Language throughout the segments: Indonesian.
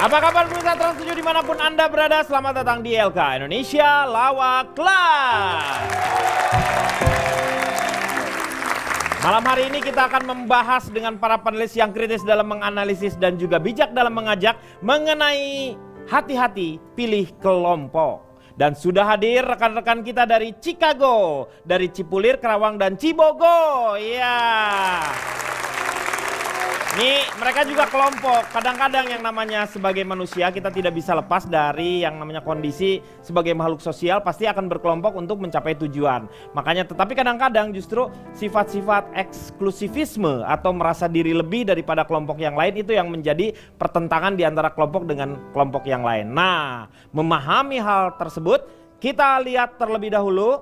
Apa kabar pemirsa Trans 7 dimanapun Anda berada, selamat datang di LK Indonesia Lawak Live. Malam hari ini kita akan membahas dengan para panelis yang kritis dalam menganalisis dan juga bijak dalam mengajak mengenai hati-hati pilih kelompok. Dan sudah hadir rekan-rekan kita dari Chicago, dari Cipulir, Karawang, dan Cibogo. Iya. Nih mereka juga kelompok. Kadang-kadang yang namanya sebagai manusia kita tidak bisa lepas dari yang namanya kondisi sebagai makhluk sosial pasti akan berkelompok untuk mencapai tujuan. Makanya tetapi kadang-kadang justru sifat-sifat eksklusivisme atau merasa diri lebih daripada kelompok yang lain itu yang menjadi pertentangan di antara kelompok dengan kelompok yang lain. Nah, memahami hal tersebut kita lihat terlebih dahulu.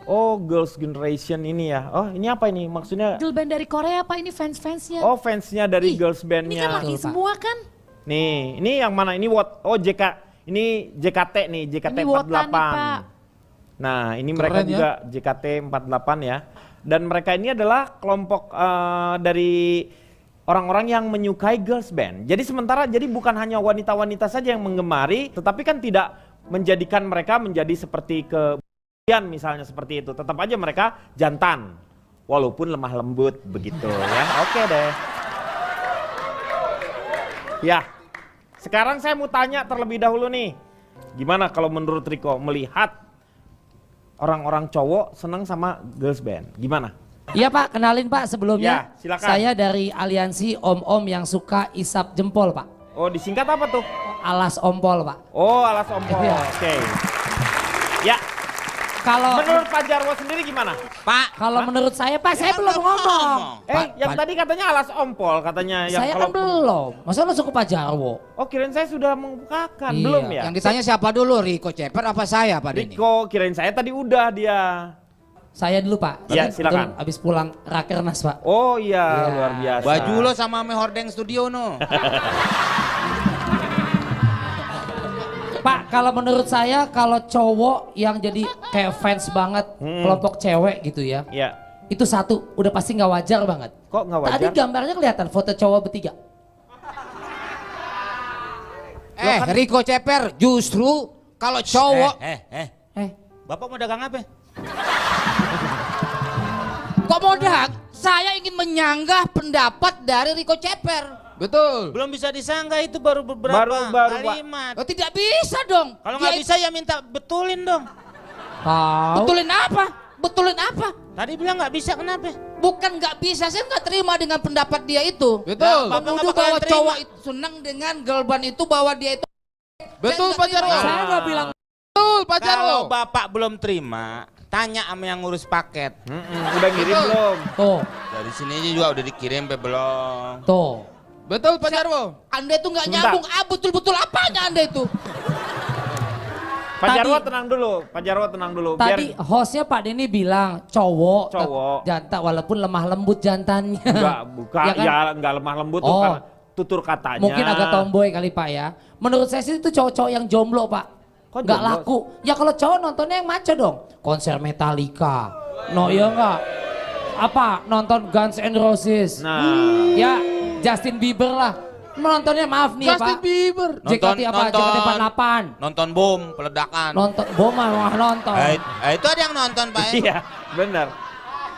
Oh, Girls Generation ini ya. Oh, ini apa ini maksudnya? Girl band dari Korea Pak, ini fans-fansnya. Oh, fansnya dari Ih, girls bandnya. Ini kan laki semua kan? Nih, ini yang mana? Ini what? Oh, ini JKT nih, JKT Ini Wotan 48. nih, Pak. Nah, ini mereka Keren, juga JKT 48 ya. Dan mereka ini adalah kelompok dari orang-orang yang menyukai girls band. Jadi jadi bukan hanya wanita-wanita saja yang menggemari, tetapi kan tidak menjadikan mereka menjadi seperti misalnya seperti itu, tetap aja mereka jantan walaupun lemah lembut begitu ya. Oke deh ya, sekarang saya mau tanya terlebih dahulu nih, gimana kalau menurut Riko melihat orang-orang cowok senang sama girls band, gimana? Iya Pak, kenalin Pak sebelumnya. Ya, silakan. Saya dari aliansi om-om yang suka isap jempol Pak. Oh, disingkat apa tuh? Alas ompol Pak. Oh, alas ompol. Iya. Oke. Ya, Kalau menurut Pak Jarwo sendiri gimana? Pak, kalau menurut saya Pak, saya belum ngomong. Yang tadi katanya alas ompol katanya. Yang Saya kan belum. Masa lu suka Pak Jarwo? Oh, kirain saya sudah membukakan, Iya. belum ya? yang ditanya siapa dulu, Riko Ceper apa saya Pak Denny? Riko, kirain saya tadi udah dia. Saya dulu Pak. Iya, Tadi silakan. betul Abis pulang Rakernas Pak. Oh iya, Iya. luar biasa. Baju lo sama ame Hordeng Studio no. Pak, kalau menurut saya kalau cowok yang jadi kayak fans banget kelompok cewek gitu ya. Iya. Itu satu, udah pasti nggak wajar banget. Kok nggak wajar? Tadi gambarnya kelihatan foto cowok bertiga. Riko Ceper, justru kalau cowok Bapak mau dagang apa? kok modal? Saya ingin menyanggah pendapat dari Riko Ceper. Betul. Belum bisa disangka, itu baru beberapa Baru, kalimat. Oh, tidak bisa dong. Kalau nggak bisa ya minta betulin dong. Tahu. Betulin apa? Betulin apa? Tadi bilang nggak bisa, kenapa? Bukan nggak bisa, saya nggak terima dengan pendapat dia itu. Betul. Nah, Bapak menuduh nggak bakalan bahwa terima. cowok itu senang dengan girl band itu, bahwa dia itu. Betul Pak Jarwo. Saya nggak bilang Betul Pak Kalau Bapak belum terima, tanya sama yang ngurus paket. Udah ngirim belum? tuh, Dari sini aja juga udah dikirim pe belum? tuh. Betul Pak Jarwo. Anda itu nggak Sebentar. nyambung. Betul-betul apanya Anda itu? Pak Tadi- Jarwo tenang dulu, Pak Jarwo tenang dulu. Tadi hostnya Pak Denny bilang cowok, Cowok. jantan walaupun lemah lembut jantannya. bukan, Ya kan? ya enggak lemah lembut tuh Oh. karena tutur katanya. Mungkin agak tomboy kali Pak ya. Menurut saya sih itu cowok-cowok yang jomblo Pak. Kok Nggak jomblo? laku. Ya kalau cowok nontonnya yang maco dong. Konser Metallica. No ya nggak. Apa? Nonton Guns N' Roses. Nah, Ya Justin Bieber lah. Menontonnya maaf nih ya Pak. Bieber. JKT apa? JKT 48. Nonton bom, peledakan. Nonton bom mah nonton. Itu ada yang nonton Pak ya? iya, benar.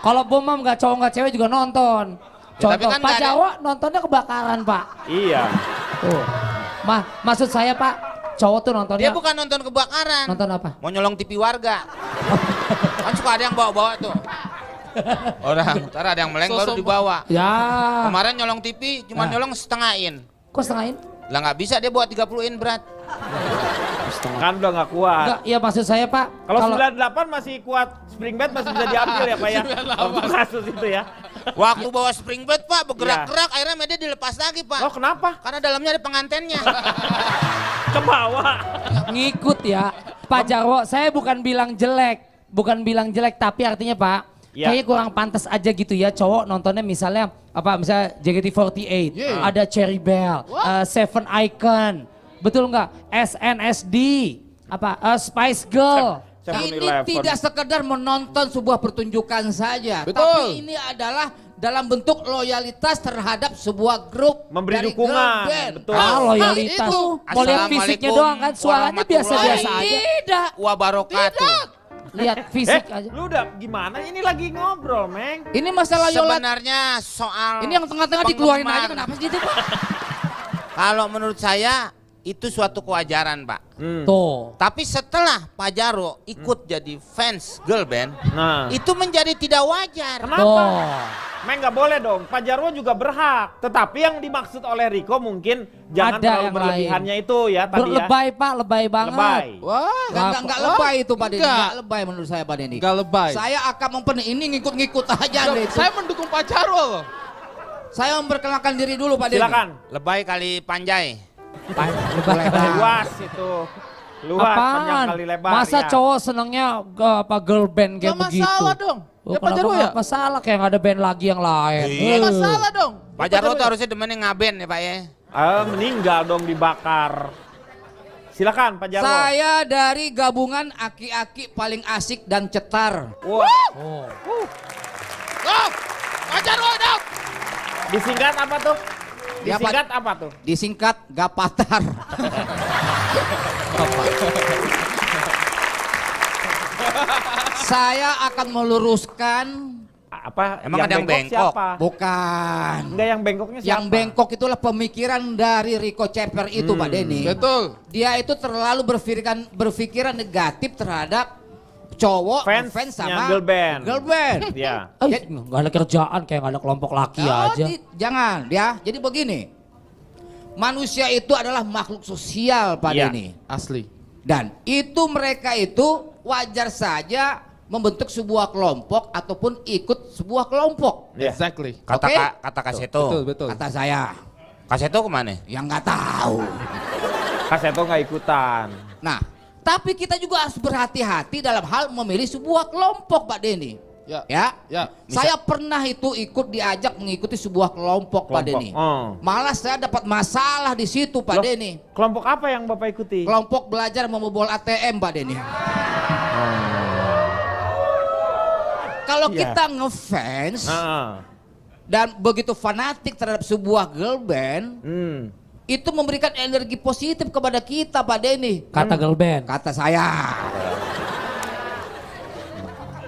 Kalau bom mah nggak cowok nggak cewek juga nonton. Ya, tapi Contoh kan Pak nggak ada- Jawa nontonnya kebakaran Pak. Iya. Tuh. Maksud saya Pak, cowok tuh nontonnya Dia bukan nonton kebakaran. nonton apa? Mau nyolong TV warga. Kan suka ada yang bawa-bawa tuh. Orang, ntar ada yang meleng baru dibawa. Ya. Kemarin nyolong TV, cuma nyolong setengahin. Kok setengahin? Lah nggak bisa, dia bawa 30 in berat. Kan udah nggak kuat. Enggak, ya maksud saya Pak. Kalau 98 masih kuat, spring bed masih bisa diambil ya Pak ya. Waktu kasus itu ya. Waktu bawa spring bed Pak, bergerak-gerak, akhirnya media dilepas lagi Pak. Oh kenapa? Karena dalamnya ada pengantennya. Ke bawah. ngikut ya. Pak Jarwo, saya bukan bilang jelek, tapi artinya Pak, Ya. kayaknya kurang pantas aja gitu ya cowok nontonnya misalnya misalnya JKT48, ada Cherry Bell, Seven Icon, betul nggak? SNSD, Spice Girl. 7-Eleven. Ini tidak sekedar menonton sebuah pertunjukan saja, Betul. tapi ini adalah dalam bentuk loyalitas terhadap sebuah grup Memberi dari dukungan, girl band. betul. Loyalitas. itu. Mau lihat fisiknya doang kan, suaranya biasa-biasa aja. Tidak. Wabarakatuh. Lihat fisik aja. Lu udah gimana? Ini lagi ngobrol, Meng. Ini masalah yolat. Sebenarnya soal Ini yang tengah-tengah dikeluarin penggemar. aja kenapa sih itu, Pak? Kalau menurut saya itu suatu kewajaran, Pak. Tuh. Tapi setelah Pak Jarwo ikut jadi fans girl band, Nah, itu menjadi tidak wajar. kenapa? Tuh. Meng nggak boleh dong. Pak Jarwo juga berhak. Tetapi yang dimaksud oleh Riko mungkin jangan Ada terlalu yang berlebihannya itu ya tadi ya. Lebay Pak, lebay banget. Lebay. Wah, Enggak lebay itu Pak Denny, Enggak. enggak lebay menurut saya Pak Denny. Enggak lebay. Saya akan ini ngikut-ngikut aja deh. Saya mendukung Pak Jarwo loh. Saya memperkenalkan diri dulu Pak Denny. Silakan. Lebay kali panjai. Lebay. Luas itu. Luas panjang Apaan? kali lebar. Masa ya. cowok senengnya apa girl band kayak Enggak begitu? masalah dong. Oh, Ya Pak Jarwo ya. kenapa masalah kayak nggak ada band lagi yang lain? Iya. Enggak masalah dong. Pak Jarwo tuh harusnya demennya ngaben ya Pak ya. Meninggal dong dibakar. Silakan Pak Jarwo. Saya dari gabungan aki-aki paling asik dan cetar. Wah, Oh. Dong, Pak Jarwo dong. disingkat apa tuh? Ya, Pak. Disingkat apa tuh? Disingkat Gapatar. Saya akan meluruskan, Apa? Emang ada yang bengkok? Siapa? bukan. Enggak, yang bengkoknya siapa? Yang bengkok itulah pemikiran dari Rico Ceper itu Pak Denny. Betul. Dia itu terlalu berpikiran negatif terhadap cowok Fansnya fans sama girl band. Girl band. Ya. Nggak ada kerjaan kayak nggak ada kelompok laki Oh, aja. jangan ya. Jadi begini. Manusia itu adalah makhluk sosial Pak Iya. Denny. Asli. Dan itu mereka itu wajar saja membentuk sebuah kelompok ataupun ikut sebuah kelompok. Ya. Exactly. Kata Oke. kata Kaseto. Betul, betul. Kata saya Kaseto kemana? yang nggak tahu. Kaseto nggak ikutan. Nah, tapi kita juga harus berhati-hati dalam hal memilih sebuah kelompok Pak Denny. Ya. Ya. Ya. Saya pernah itu ikut diajak mengikuti sebuah kelompok Pak Kelompok. Denny. Oh. Malah saya dapat masalah di situ Pak Loh, Denny. Kelompok apa yang Bapak ikuti? Kelompok belajar membobol ATM Pak Denny. Kalau Iya. kita ngefans Heeh. dan begitu fanatik terhadap sebuah girl band, Hmm. itu memberikan energi positif kepada kita Pak Denny. Kata girl band. Kata saya.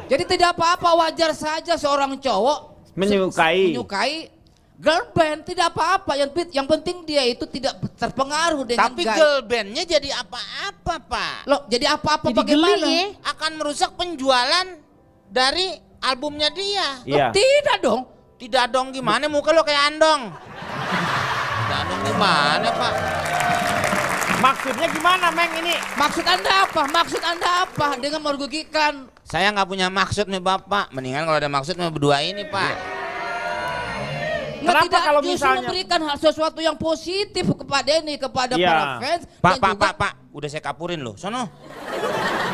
Jadi tidak apa-apa, wajar saja seorang cowok menyukai girl band, tidak apa-apa. Yang penting dia itu tidak terpengaruh dengan Tapi girl bandnya jadi apa-apa Pak. Loh, jadi apa-apa Jadi bagaimana? geli ya. Akan merusak penjualan dari albumnya dia. Iya. Tidak dong. Tidak dong gimana muka lo kayak andong. Tidak dong gimana Pak. Maksudnya gimana, Meng ini? Maksud Anda apa? Maksud Anda apa? Dengan merugikan. Saya nggak punya maksud nih Bapak. Mendingan kalau ada maksud nih berdua ini Pak. Kenapa tidak, kalau justru misalnya- memberikan hal sesuatu yang positif kepada ini, kepada Iya. para fans. Pak, dan Pak, juga- Pak, Pak. Udah saya kapurin loh. Sono.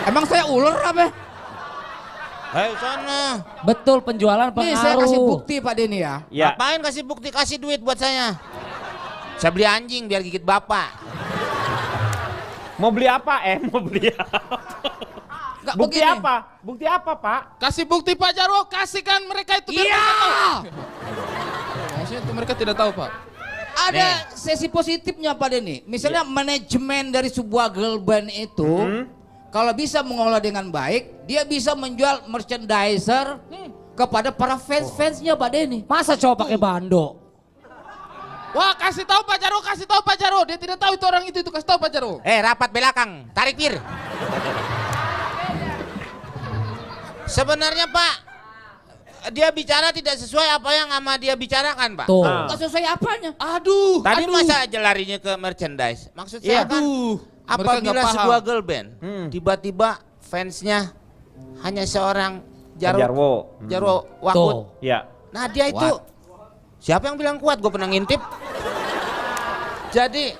Emang saya ular apa? Hei, sono. Betul, penjualan Nih saya pengaruh. kasih bukti Pak Denny ya. Ya. Ngapain kasih bukti, kasih duit buat saya. Saya beli anjing biar gigit Bapak. Mau beli apa? Mau beli apa? Nggak Bukti begini. apa? Bukti apa, Pak? Kasih bukti Pak Jarwo, kasihkan mereka itu. biar Iya. mereka tahu. Maksudnya itu mereka tidak tahu Pak. Ada sesi positifnya Pak Denny. Misalnya manajemen dari sebuah girl band itu, kalau bisa mengolah dengan baik, dia bisa menjual merchandiser kepada para fans-fansnya Pak Denny. Masa cowok pakai bando? Wah, kasih tahu Pak Jarwo, kasih tahu Pak Jarwo. Dia tidak tahu itu orang itu kasih tahu Pak Jarwo. Rapat belakang, tarik pir. Sebenarnya Pak, dia bicara tidak sesuai apa yang sama dia bicarakan Pak. Tuh. Nggak sesuai apanya? Aduh. Tadi aduh. masa aja larinya ke merchandise. Maksud saya kan, Aduh. Mereka nggak apabila paham. sebuah girl band tiba-tiba fansnya hanya seorang Jarwo Jarwo. Wakut. Tuh. Ya. Nah dia itu siapa yang bilang kuat? Gue pernah ngintip. Jadi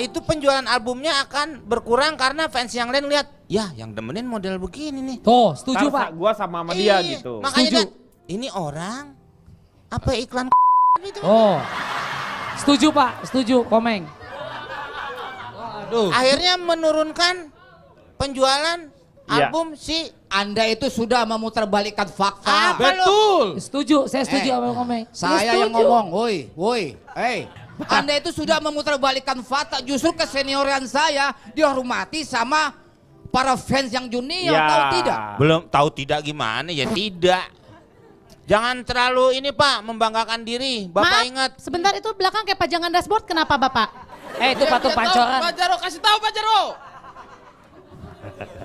itu penjualan albumnya akan berkurang karena fans yang lain lihat, ya yang demenin model begini nih. Tuh, setuju Ntar Pak. Gua sama dia Iya, gitu. Makanya Setuju. lihat, ini orang apa iklan gitu. Oh. Setuju Pak, setuju, Komeng. Aduh. Akhirnya menurunkan penjualan Iya. album si Anda itu sudah memutarbalikkan fakta. Betul. Setuju, saya setuju Eh, sama Komeng. Saya yang ngomong, woi, Anda itu sudah memutarbalikkan fakta. Justru keseniorian saya dihormati sama para fans yang junior, Ya. tahu tidak? Belum tahu tidak gimana ya tidak. Jangan terlalu ini Pak membanggakan diri. Bapak Maaf, ingat. sebentar itu belakang kayak pajangan dashboard, kenapa Bapak? Itu patung Biar dia tahu, pancoran. Pak Jaro, kasih tahu Pak Jaro.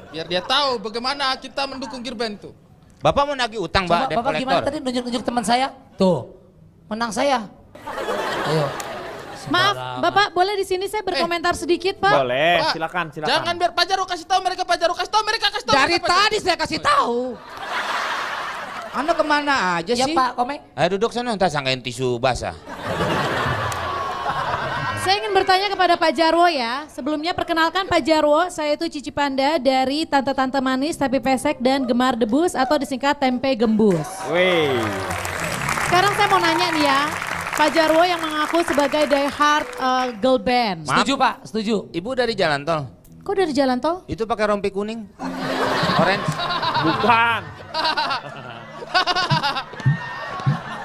Biar dia tahu bagaimana kita mendukung gear band tuh. Bapak mau nagih utang Coba Mbak, debt Bapak gimana collector. tadi nunjuk-nunjuk teman saya? Tuh, menang saya. Ayo. Maaf, Sembarangan. Bapak boleh di sini saya berkomentar sedikit, Pak? Boleh, Pak, silakan. Jangan biar Pak Jaro kasih tahu mereka, Pak Jaro kasih tahu mereka, kasih tahu. Dari mereka, Pak Jaro. tadi saya kasih tahu. Anda kemana aja Ya sih? Pak Komeng. Ayo duduk sana, entar sangkain tisu basah. Saya ingin bertanya kepada Pak Jarwo ya. Sebelumnya perkenalkan Pak Jarwo, saya itu Cici Panda dari Tante-Tante Manis Tapi Pesek dan Gemar Debus atau disingkat Tempe Gembus. Wih. Sekarang saya mau nanya nih ya, Pak Jarwo yang mengaku sebagai diehard girl band. Maaf. Setuju Pak, setuju. Ibu dari jalan tol. Kok dari jalan tol? Itu pakai rompi kuning. Orange. Bukan.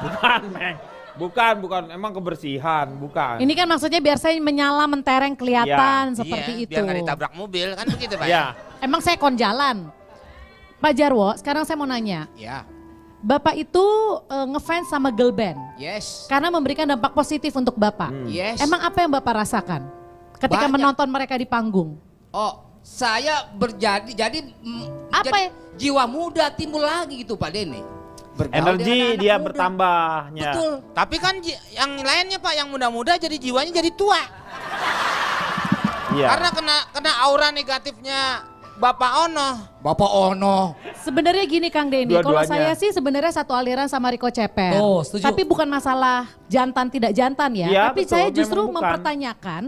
Bukan, Meng. Bukan. Emang kebersihan, bukan. Ini kan maksudnya biar saya menyala mentereng kelihatan Ya, seperti iya, itu. biar nggak ditabrak mobil kan begitu Pak. Ya. Emang saya kon jalan. Pak Jarwo, sekarang saya mau nanya. Ya, Bapak itu ngefans sama girl band yes, karena memberikan dampak positif untuk Bapak. yes. Emang apa yang Bapak rasakan ketika Banyak. menonton mereka di panggung? Oh, saya jadi Apa jadi ya? jiwa muda timbul lagi gitu Pak Denny. Bergaul dengan Energi anak dia muda. bertambahnya. Betul. Tapi kan yang lainnya Pak, yang muda-muda jadi jiwanya jadi tua. Iya. Karena kena aura negatifnya Bapak Ono. Bapak Ono. Sebenarnya gini Kang Denny, kalau saya Dua-duanya. sih sebenarnya satu aliran sama Rico Ceper. Oh, setuju. Tapi bukan masalah jantan tidak jantan ya. Iya, Tapi betul, saya justru memang bukan. mempertanyakan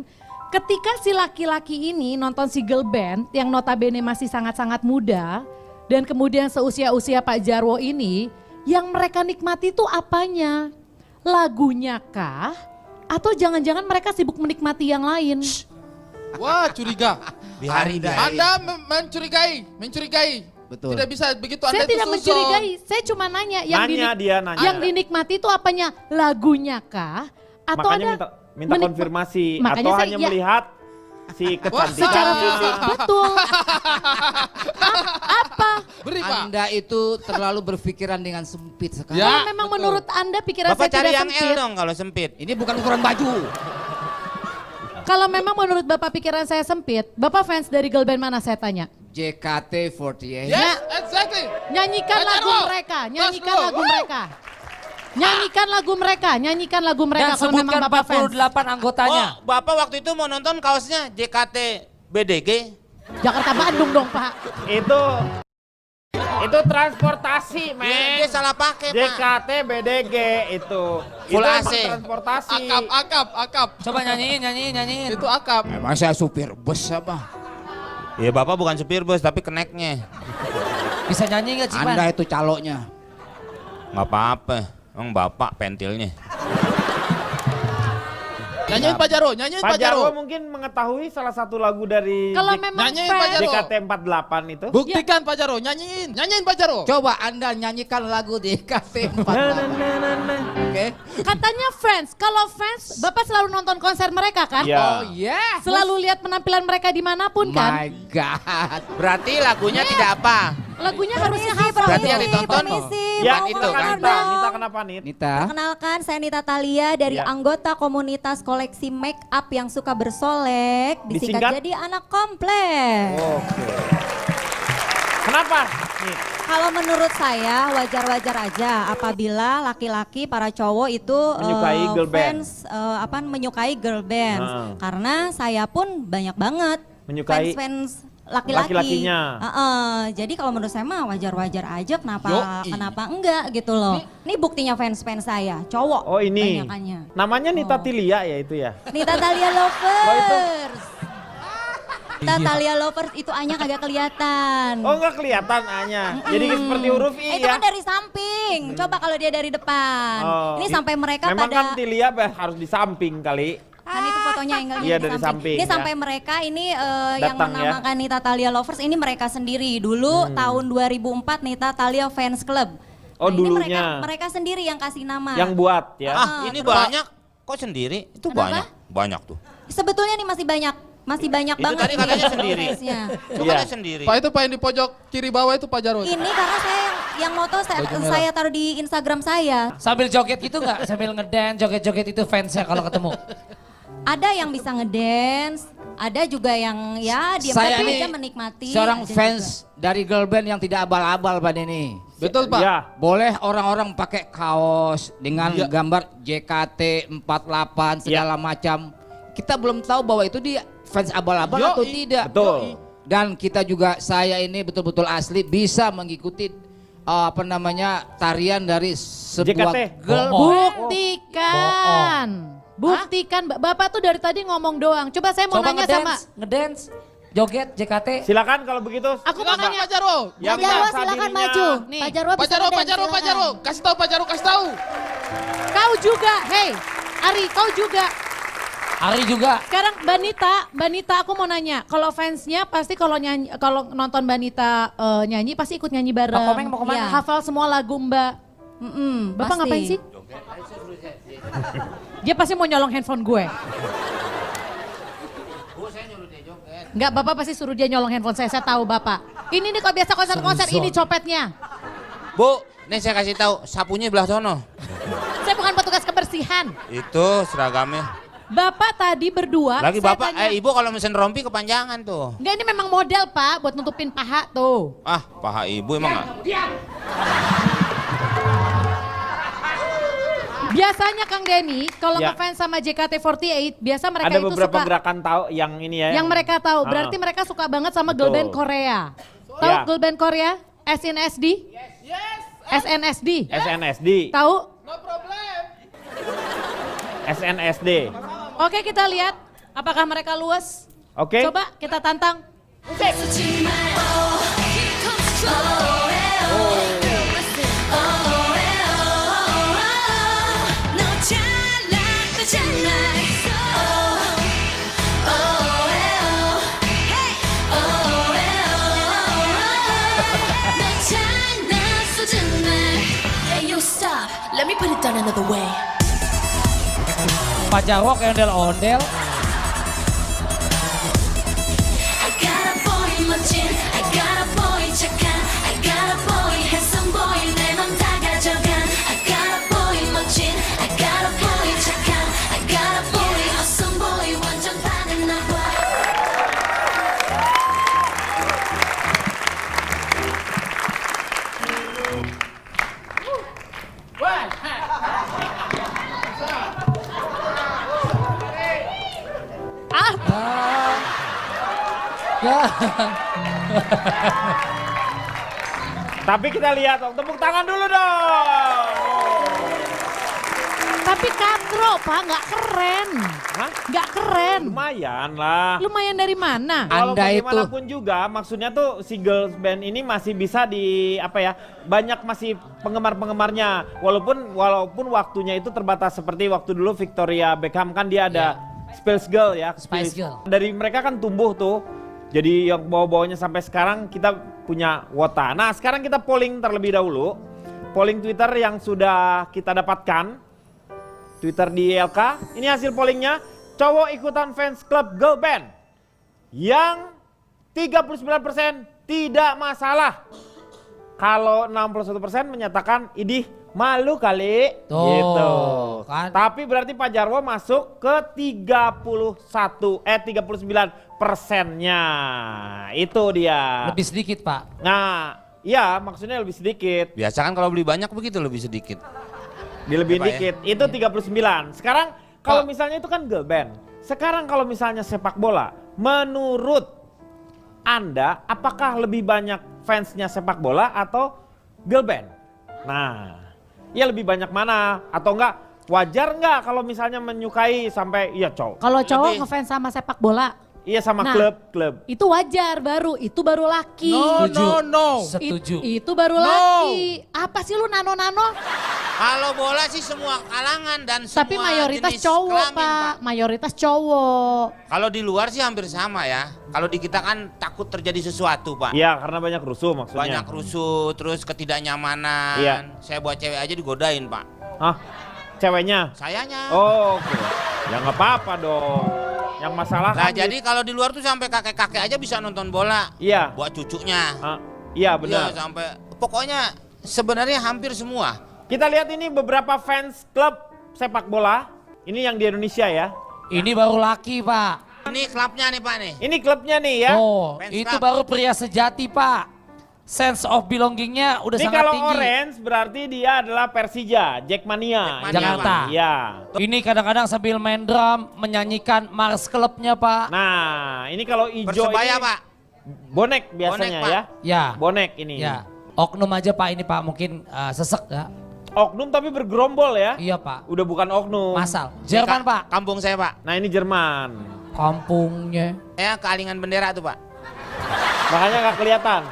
ketika si laki-laki ini nonton si girl band yang notabene masih sangat-sangat muda dan kemudian seusia-usia Pak Jarwo ini, yang mereka nikmati itu apanya? Lagunya kah? Atau jangan-jangan mereka sibuk menikmati yang lain? Wah, curiga. Dihargai. Anda mencurigai. Betul. Tidak bisa begitu Anda Saya itu tidak susun. mencurigai, saya cuma nanya Dia nanya. yang dinikmati itu apanya? Lagunya kah? Atau Makanya ada minta konfirmasi Makanya atau saya- hanya ya. melihat si secara kecantikannya. fisik betul. Apa? Beri Pak. Anda itu terlalu berpikiran dengan sempit sekali. Ya, Kalau memang betul. menurut Anda pikiran Bapak saya cari tidak yang L sempit. dong kalau sempit. Ini bukan ukuran baju. Kalau memang menurut Bapak pikiran saya sempit, Bapak fans dari girl band mana saya tanya? JKT48. Yes, exactly. Nyanyikan Pak lagu Jarwo. mereka, Tos nyanyikan dulu. lagu Woo. mereka. Nyanyikan lagu mereka, nyanyikan lagu mereka Dan kalau memang sebutkan Bapak fans. 48 anggotanya. Oh, Bapak waktu itu mau nonton kaosnya JKT BDG. Jakarta Bandung dong Pak. Itu transportasi, Dia, men. dia salah pakai Pak. JKT BDG itu. Full itu emang AC. transportasi. Akap. Coba nyanyiin. Itu akap. Emang saya supir bus apa? Ya Bapak bukan supir bus tapi keneknya. Bisa nyanyi nggak Cipan? Anda itu caloknya. Nggak apa-apa. Emang Bapak pentilnya. Nyanyiin Pak Jaro, Pak Jarwo mungkin mengetahui salah satu lagu dari Kalau memang nyanyiin Pak fans, Jarwo. JKT48 itu. Buktikan Pak Jaro, nyanyiin Pak Jaro. Coba Anda nyanyikan lagu JKT48. Oke. katanya fans. Kalau fans, Bapak selalu nonton konser mereka kan? Iya. Oh yeah. Selalu lihat penampilan mereka dimanapun kan? My God. Berarti lagunya tidak apa. Lagunya harusnya hafal. Berarti yang ditonton Ya, bukan itu kan. Nita kenapa Nit? Nita. Perkenalkan, saya Nita Thalia dari Ya. anggota komunitas koleksi make up yang suka bersolek, disingkat Disingkat? jadi anak kompleks. Oke. Kenapa? Nit. Kalau menurut saya wajar-wajar aja apabila laki-laki para cowok itu Menyukai girl band. fans menyukai girl band. Heeh. Karena saya pun banyak banget Menyukai fans laki-laki. laki-lakinya. Jadi kalau menurut saya mah wajar-wajar aja kenapa Yoi. kenapa enggak gitu loh. Ini buktinya fans-fans saya, cowok Oh ini. banyakannya. Namanya Nita Oh. Tilia ya itu ya. Nita Thalia Oh, itu. Lovers. Nita Thalia Lovers itu A-nya kagak kelihatan. Oh enggak kelihatan A-nya. Jadi seperti huruf I Itu ya. kan dari samping. Coba kalau dia dari depan. Oh, Ini sampai mereka memang pada kan Tilia harus di samping kali. kan itu foto fotonya yang Iya, dari samping, Ini ya. sampai mereka ini yang Datang, ya. menamakan Nita Thalia Lovers ini mereka sendiri. Dulu tahun 2004 Nita Thalia Fans Club. Oh, ini dulunya. mereka sendiri yang kasih nama. Yang buat ya. Ini terus- banyak. Kok sendiri? Itu Kenapa? banyak. Banyak tuh. Sebetulnya nih masih banyak Itu banget. tadi nih katanya sendiri. fansnya. Itu Iya. kan sendiri. Pak itu Pak yang di pojok kiri bawah itu Pak Jarwo. Ini karena saya yang moto saya taruh di Instagram saya. Sambil joget gitu nggak? Sambil ngedance, joget-joget itu fansnya kalau ketemu. Ada yang bisa ngedance, ada juga yang ya diam Saya tapi ini aja menikmati. seorang ada fans dari girl band yang tidak abal-abal Pak Denny. Betul Pak. Iya. Boleh orang-orang pakai kaos dengan Iya. gambar JKT48 segala macam. Kita belum tahu bahwa itu dia fans abal-abal Yoi. atau tidak. Betul. Dan kita juga saya ini betul-betul asli bisa mengikuti tarian dari sebuah JKT. girl Bohong. Buktikan. Buktikan. Bapak tuh dari tadi ngomong doang. Coba saya mau Coba nanya sama... ngedance, joget, JKT. Silakan kalau begitu. Aku mau Silakan nanya. Pak Jarwo. Yang Pak Jarwo merasa silakan dirinya- maju. Nih. Pak Jarwo Pak bisa Jarwo, ngedance, Pak Jarwo, Pak silakan. Jarwo. Kasih tahu Pak Jarwo, kasih tahu. Kau juga. Hey, Ari, kau juga. Ari juga. Sekarang Mbak Nita aku mau nanya. Kalau fansnya pasti kalau nyanyi, kalau nonton Mbak Nita nyanyi pasti ikut nyanyi bareng. Pak Komeng mau kemana? Iya. Hafal semua lagu Mbak. Bapak pasti. ngapain sih? Dia pasti mau nyolong handphone gue. Enggak, Bapak pasti suruh dia nyolong handphone saya tahu Bapak. Ini nih kok biasa konser-konser ini copetnya. Bu, nih saya kasih tahu, sapunya belah sono. Saya bukan petugas kebersihan. Itu seragamnya. Bapak tadi berdua. Lagi saya Bapak, tanya- Ibu kalau mesen rompi kepanjangan tuh. Enggak, ini memang model Pak buat nutupin paha tuh. Ah, paha Ibu emang nggak? Biasanya Kang Denny, kalau Ya. ngefans sama JKT48, biasa mereka Ada itu beberapa suka gerakan tahu yang ini ya. yang mereka tahu. Ah. Berarti mereka suka banget sama girl Betul. band Korea. Tahu Ya. girl band Korea? SNSD? SNSD. SNSD. Tahu? No problem. SNSD. Oke, kita lihat apakah mereka luas. Oke. Coba kita tantang. Stop. Let me put it down another way. Pak Jarwo kayak ondel-ondel. I got a boy 멋진, I got a boy 착한, I got a boy handsome boy 내 맘 다 가져간. I got a boy 멋진, I got a boy 착한, I got a boy awesome boy 완전 반했나 봐. Tapi kita lihat dong, tepuk tangan dulu dong. Tapi katro Pak, nggak keren. Hah? Nggak keren. Lumayan lah. Lumayan dari mana? Kalau Anda itu- bagaimanapun juga, maksudnya tuh si girls band ini masih bisa di apa ya, banyak masih penggemar-penggemarnya. Walaupun waktunya itu terbatas seperti waktu dulu Victoria Beckham kan dia ada Spice Girl ya. Spice Girl. Dari mereka kan tumbuh tuh. Jadi yang bawa-bawanya sampai sekarang kita punya wota. Nah sekarang kita polling terlebih dahulu. Polling Twitter yang sudah kita dapatkan. Twitter di ILK. Ini hasil pollingnya. Cowok ikutan fans club girl band. Yang 39% tidak masalah. Kalau 61% menyatakan idih malu kali. Tuh, Gitu. kan. Tapi berarti Pak Jarwo masuk ke 39%-nya. Itu dia. Lebih sedikit Pak. Nah, iya maksudnya lebih sedikit. Biasa kan kalau beli banyak begitu lebih sedikit. Dilebihin Ya, Pak, ya. dikit. Itu 39. Sekarang kalau misalnya itu kan girl band. Sekarang kalau misalnya sepak bola, menurut Anda apakah lebih banyak fansnya sepak bola atau girl band? Nah, ya lebih banyak mana? Atau enggak wajar enggak kalau misalnya menyukai sampai iya cowok. Kalau cowok Lebih. ngefans sama sepak bola, Iya sama Nah. klub. itu wajar itu baru laki. No, Setuju. no, no. Setuju. Itu baru No. laki. Apa sih lu nano-nano? Kalau bola sih semua kalangan dan semua Tapi mayoritas jenis cowok, kelamin, Pak. Mayoritas cowok. Kalau di luar sih hampir sama ya. Kalau di kita kan takut terjadi sesuatu, Pak. Iya, karena banyak rusuh maksudnya. Banyak rusuh, terus ketidaknyamanan. Iya. Saya buat cewek aja digodain, Pak. Hah? Ceweknya? Sayanya. Oh, oke. Ya nggak apa-apa dong. Yang masalah Nah, kan jadi kalau di luar tuh sampai kakek-kakek aja bisa nonton bola. Iya. Buat cucunya. Iya Iya, benar. sampai pokoknya sebenarnya hampir semua. Kita lihat ini beberapa fans klub sepak bola. Ini yang di Indonesia ya. Ini baru laki, Pak. Ini klubnya nih, Pak nih. Ini klubnya nih ya. Oh, Fans itu club. baru pria sejati, Pak. Sense of belongingnya udah Ini sangat kalau tinggi. orange berarti dia adalah Persija, Jackmania. Jackmania, Jakarta. Iya. Ini kadang-kadang sambil main drum menyanyikan Mars Clubnya, Pak. Nah, ini kalau hijau Persebaya, ini Pak. bonek biasanya Bonek, Pak. ya. Ya. Bonek ini. Ya. Oknum aja, Pak, ini, Pak, mungkin sesek ya. Oknum tapi bergerombol ya. Iya, Pak. Udah bukan oknum. Masal. Jerman, Pak. Kampung saya, Pak. Nah, ini Jerman. Kampungnya. Ya, kealingan bendera tuh, Pak. Makanya nggak kelihatan.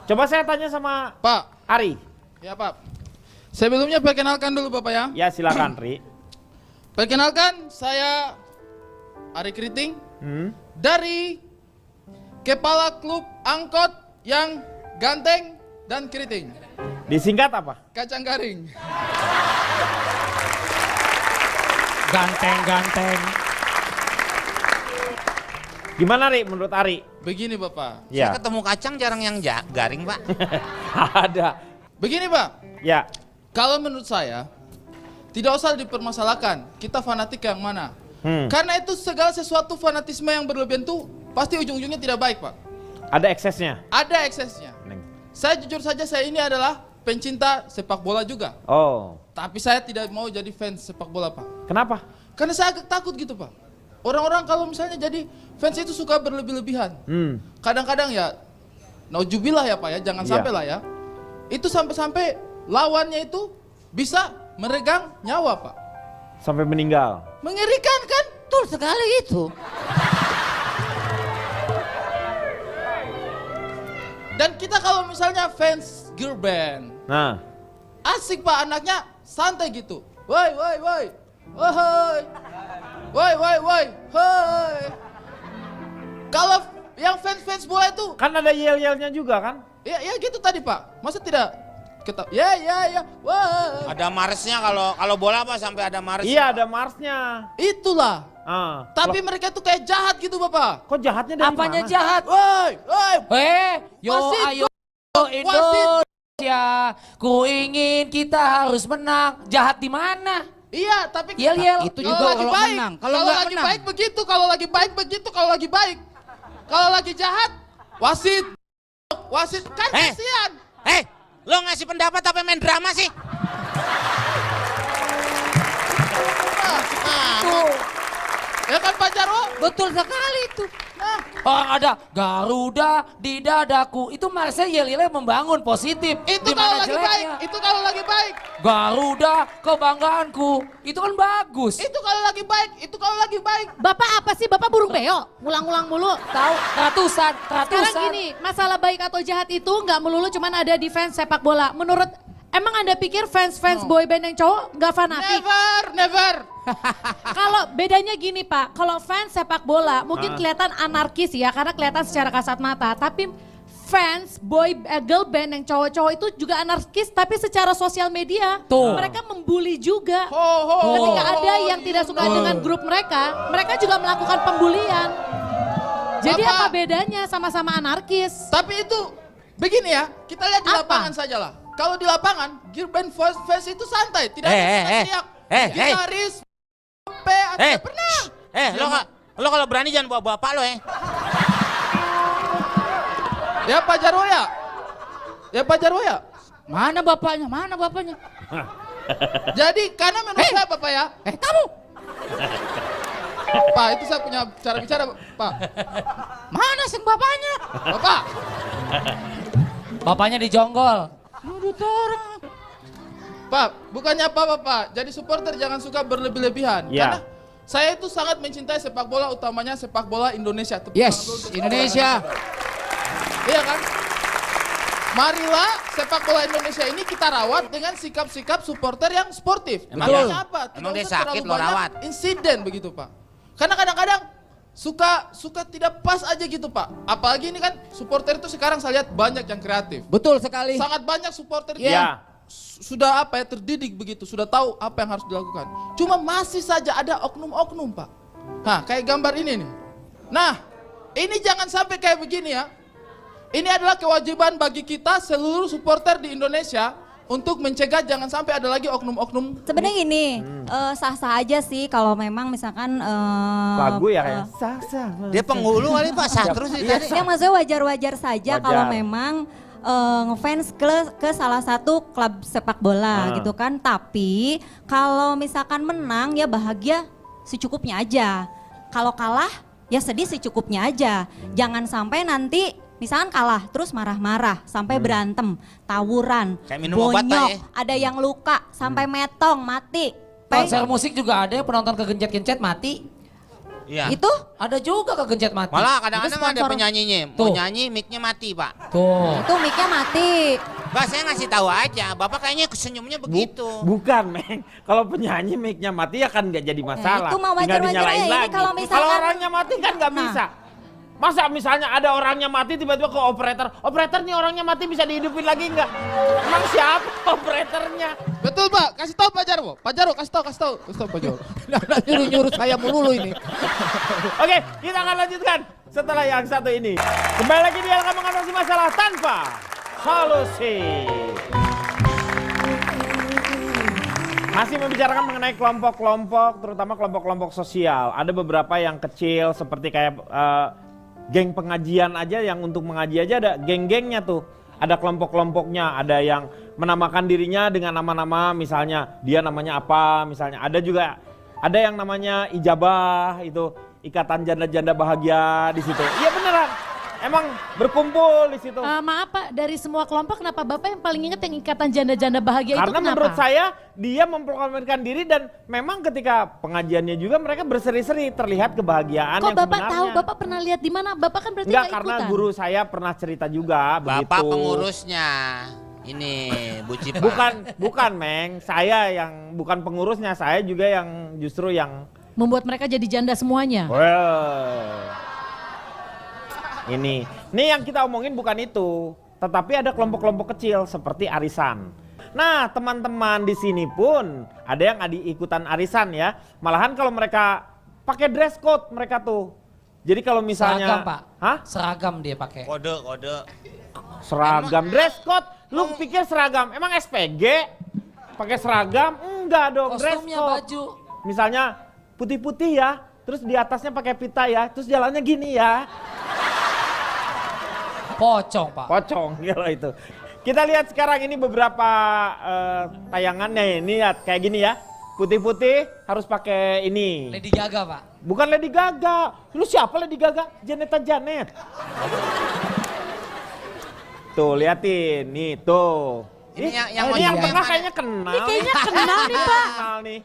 Coba saya tanya sama Pak. Ari. Ya Pak. Sebelumnya perkenalkan dulu Bapak ya. Ya silakan Ri. Perkenalkan saya Ari Kriting dari Kepala Klub Angkot yang Ganteng dan Keriting. Disingkat apa? Kacang garing. Ganteng-ganteng. Gimana Ri menurut Ari? Begini Bapak. Ya. Saya ketemu kacang jarang yang garing, Pak. Ada. Begini Pak. Ya. Kalau menurut saya tidak usah dipermasalahkan kita fanatik yang mana. Karena itu segala sesuatu fanatisme yang berlebihan itu pasti ujung-ujungnya tidak baik Pak. Ada eksesnya. Ada eksesnya. Saya jujur saja saya ini adalah pencinta sepak bola juga. Oh. Tapi saya tidak mau jadi fans sepak bola Pak. Kenapa? Karena saya agak takut gitu Pak. Orang-orang kalau misalnya jadi fans itu suka berlebih-lebihan. Kadang-kadang ya, naujubillah ya Pak ya, jangan Iya. sampai lah ya. Itu sampai-sampai lawannya itu bisa meregang nyawa Pak. Sampai meninggal. Mengerikan kan? Betul sekali itu. Dan kita kalau misalnya fans girl band, Nah. asik Pak anaknya santai gitu. Woi, woi, woi. Woi. Woi, woi, woi. Hoi. Kalau yang fans-fans bola itu, Kan ada yel-yelnya juga kan? ya gitu tadi Pak. Masa tidak ya. Wah. Ada marsnya kalau bola apa sampai ada mars. Iya ada Marsnya. Itulah. Tapi Loh, mereka tuh kayak jahat gitu Bapak. kok jahatnya dari Apanya mana? jahat? Woi, Yo Wasit, ayo Indonesia, ku ingin kita harus menang. Jahat di mana? Iya, tapi Yel-yel. Itu juga lagi kalau baik. menang. Kalau nggak lagi menang. baik begitu, kalau lagi baik begitu, kalau lagi baik. Kalau lagi jahat, wasit. Wasit kan Eh. kasihan. Lo ngasih pendapat apa main drama sih? Ya kan Pak Jarwo? Betul sekali itu. Orang ada Garuda di dadaku. Itu Marsnya yel-yelnya membangun positif. Itu Di kalau mana lagi baik, jeleknya? itu kalau lagi baik. Garuda kebanggaanku. Itu kan bagus. Itu kalau lagi baik, itu kalau lagi baik. Bapak apa sih? Bapak burung beo? Ngulang-ngulang mulu. Tahu? Ratusan. Sekarang gini, masalah baik atau jahat itu nggak melulu cuman ada di fans sepak bola. Menurut, emang Anda pikir fans-fans boyband yang cowok nggak fanatik? Never. Kalau bedanya gini Pak, kalau fans sepak bola mungkin kelihatan anarkis ya karena kelihatan secara kasat mata. Tapi fans girl band yang cowok-cowok itu juga anarkis tapi secara sosial media Tuh. mereka membuli juga. Ho. Ketika ada yang tidak suka dengan grup mereka juga melakukan pembulian. Jadi Bapak. apa bedanya sama-sama anarkis? Tapi itu begini ya, kita lihat di Apa? lapangan saja lah. Kalau di lapangan, girl band fans itu santai, tidak ada teriak. Gitaris, pernah. Lo kalau berani jangan bawa bapak lo Ya Pak Jarwo ya? Ya Pak Jarwo ya? Mana bapaknya? Mana bapaknya? Jadi karena menurut saya Bapak ya, Kamu. Pak itu saya punya cara bicara Pak. Mana sih bapaknya? Bapak, Bapaknya dijonggol. Nudut orang. Pak, bukannya apa Pak. Jadi supporter jangan suka berlebih-lebihan. Ya. Karena saya itu sangat mencintai sepak bola, utamanya sepak bola Indonesia. Tepuk Yes, tangan dulu untuk Indonesia. sepak bola Indonesia. Iya kan? marilah sepak bola Indonesia ini kita rawat dengan sikap-sikap supporter yang sportif. Emang Artinya iya? apa? Tidak Emang dia usah sakit, terlalu lo banyak rawat? insiden begitu Pak. Karena kadang-kadang suka tidak pas aja gitu Pak. Apalagi ini kan supporter itu sekarang saya lihat banyak yang kreatif. Betul sekali. Sangat banyak supporter Iya. yang sudah apa ya terdidik begitu, sudah tahu apa yang harus dilakukan. Cuma masih saja ada oknum-oknum Pak. Nah kayak gambar ini nih. Nah ini jangan sampai kayak begini ya. Ini adalah kewajiban bagi kita seluruh supporter di Indonesia untuk mencegah jangan sampai ada lagi oknum-oknum. Sebenarnya ini sah-sah aja sih kalau memang misalkan Lagu ya kayak sah-sah. Dia penghulu kali Pak, sah terus dari tadi. yang maksudnya wajar-wajar saja Wajar. kalau memang ngefans ke salah satu klub sepak bola gitu kan. Tapi kalau misalkan menang ya bahagia secukupnya aja. Kalau kalah ya sedih secukupnya aja. Jangan sampai nanti misalkan kalah terus marah-marah sampai berantem, tawuran, Kayak minum obat, Pak, bonyok, ya. ada yang luka sampai metong, mati. Konser musik juga ada penonton kegencet-gencet mati. Iya. Itu Ada juga kegencet mati. Malah Itu kadang-kadang ada sponsor. penyanyinya, mau Tuh. nyanyi mic-nya mati Pak. Tuh. itu mic-nya mati. Mbak saya ngasih tahu aja, Bapak kayaknya senyumnya begitu. Bukan, Meng. Kalau penyanyi mic-nya mati ya kan nggak jadi masalah. itu mah Tinggal wajar-wajar dinyalain aja. Ini lagi. kalau misalkan- orangnya mati kan nggak Nah. bisa. Masa misalnya ada orangnya mati tiba-tiba ke operator nih orangnya mati bisa dihidupin lagi nggak? Emang siapa operatornya? Betul Pak, kasih tahu Pak Jarwo. Pak Jarwo kasih tahu Pak Jarwo. Nyuruh-nyuruh saya melulu ini. Oke, kita akan lanjutkan setelah yang satu ini. Kembali lagi dia akan mengatasi masalah tanpa solusi. Masih membicarakan mengenai kelompok-kelompok, terutama kelompok-kelompok sosial. Ada beberapa yang kecil seperti kayak geng pengajian aja, yang untuk mengaji aja ada geng-gengnya tuh. Ada kelompok-kelompoknya, ada yang menamakan dirinya dengan nama-nama, misalnya dia namanya apa, misalnya. Ada juga, ada yang namanya ijabah, itu ikatan janda-janda bahagia di situ. Iya beneran, emang berkumpul di situ. Maaf Pak, dari semua kelompok kenapa Bapak yang paling ingat yang ikatan janda-janda bahagia itu Karena kenapa? menurut saya dia memproklamasikan diri dan memang ketika pengajiannya juga mereka berseri-seri terlihat kebahagiaan Kok yang Bapak sebenarnya. tahu? Bapak pernah lihat di mana? Bapak kan berarti Enggak, nggak karena ikutan. guru saya pernah cerita juga Bapak begitu. pengurusnya. Ini Bu Cipa. Bukan Meng, saya yang bukan pengurusnya, saya juga yang justru yang Membuat mereka jadi janda semuanya. ini yang kita omongin bukan itu, tetapi ada kelompok-kelompok kecil seperti arisan. Nah, teman-teman di sini pun ada yang ikutan arisan ya. Malahan kalau mereka pakai dress code mereka tuh. Jadi kalau misalnya Seragam, Pak. Hah? Seragam dia pakai. Kode. Seragam dress code. Lu pikir seragam emang SPG? Pakai seragam? Enggak dong, dress Kostumnya code. baju. Misalnya putih-putih ya, terus di atasnya pakai pita ya, terus jalannya gini ya. Pocong Pak. Pocong gitu itu. Kita lihat sekarang ini beberapa tayangannya ini lihat kayak gini ya. Putih-putih harus pakai ini. Lady Gaga Pak. Bukan Lady Gaga. Lu siapa Lady Gaga? Janet. Tuh liatin, nih tuh. Ini Ih, yang ini yang wajib tengah yang kayaknya kenal. Ini kayaknya kenal nih Pak. Kenal nih.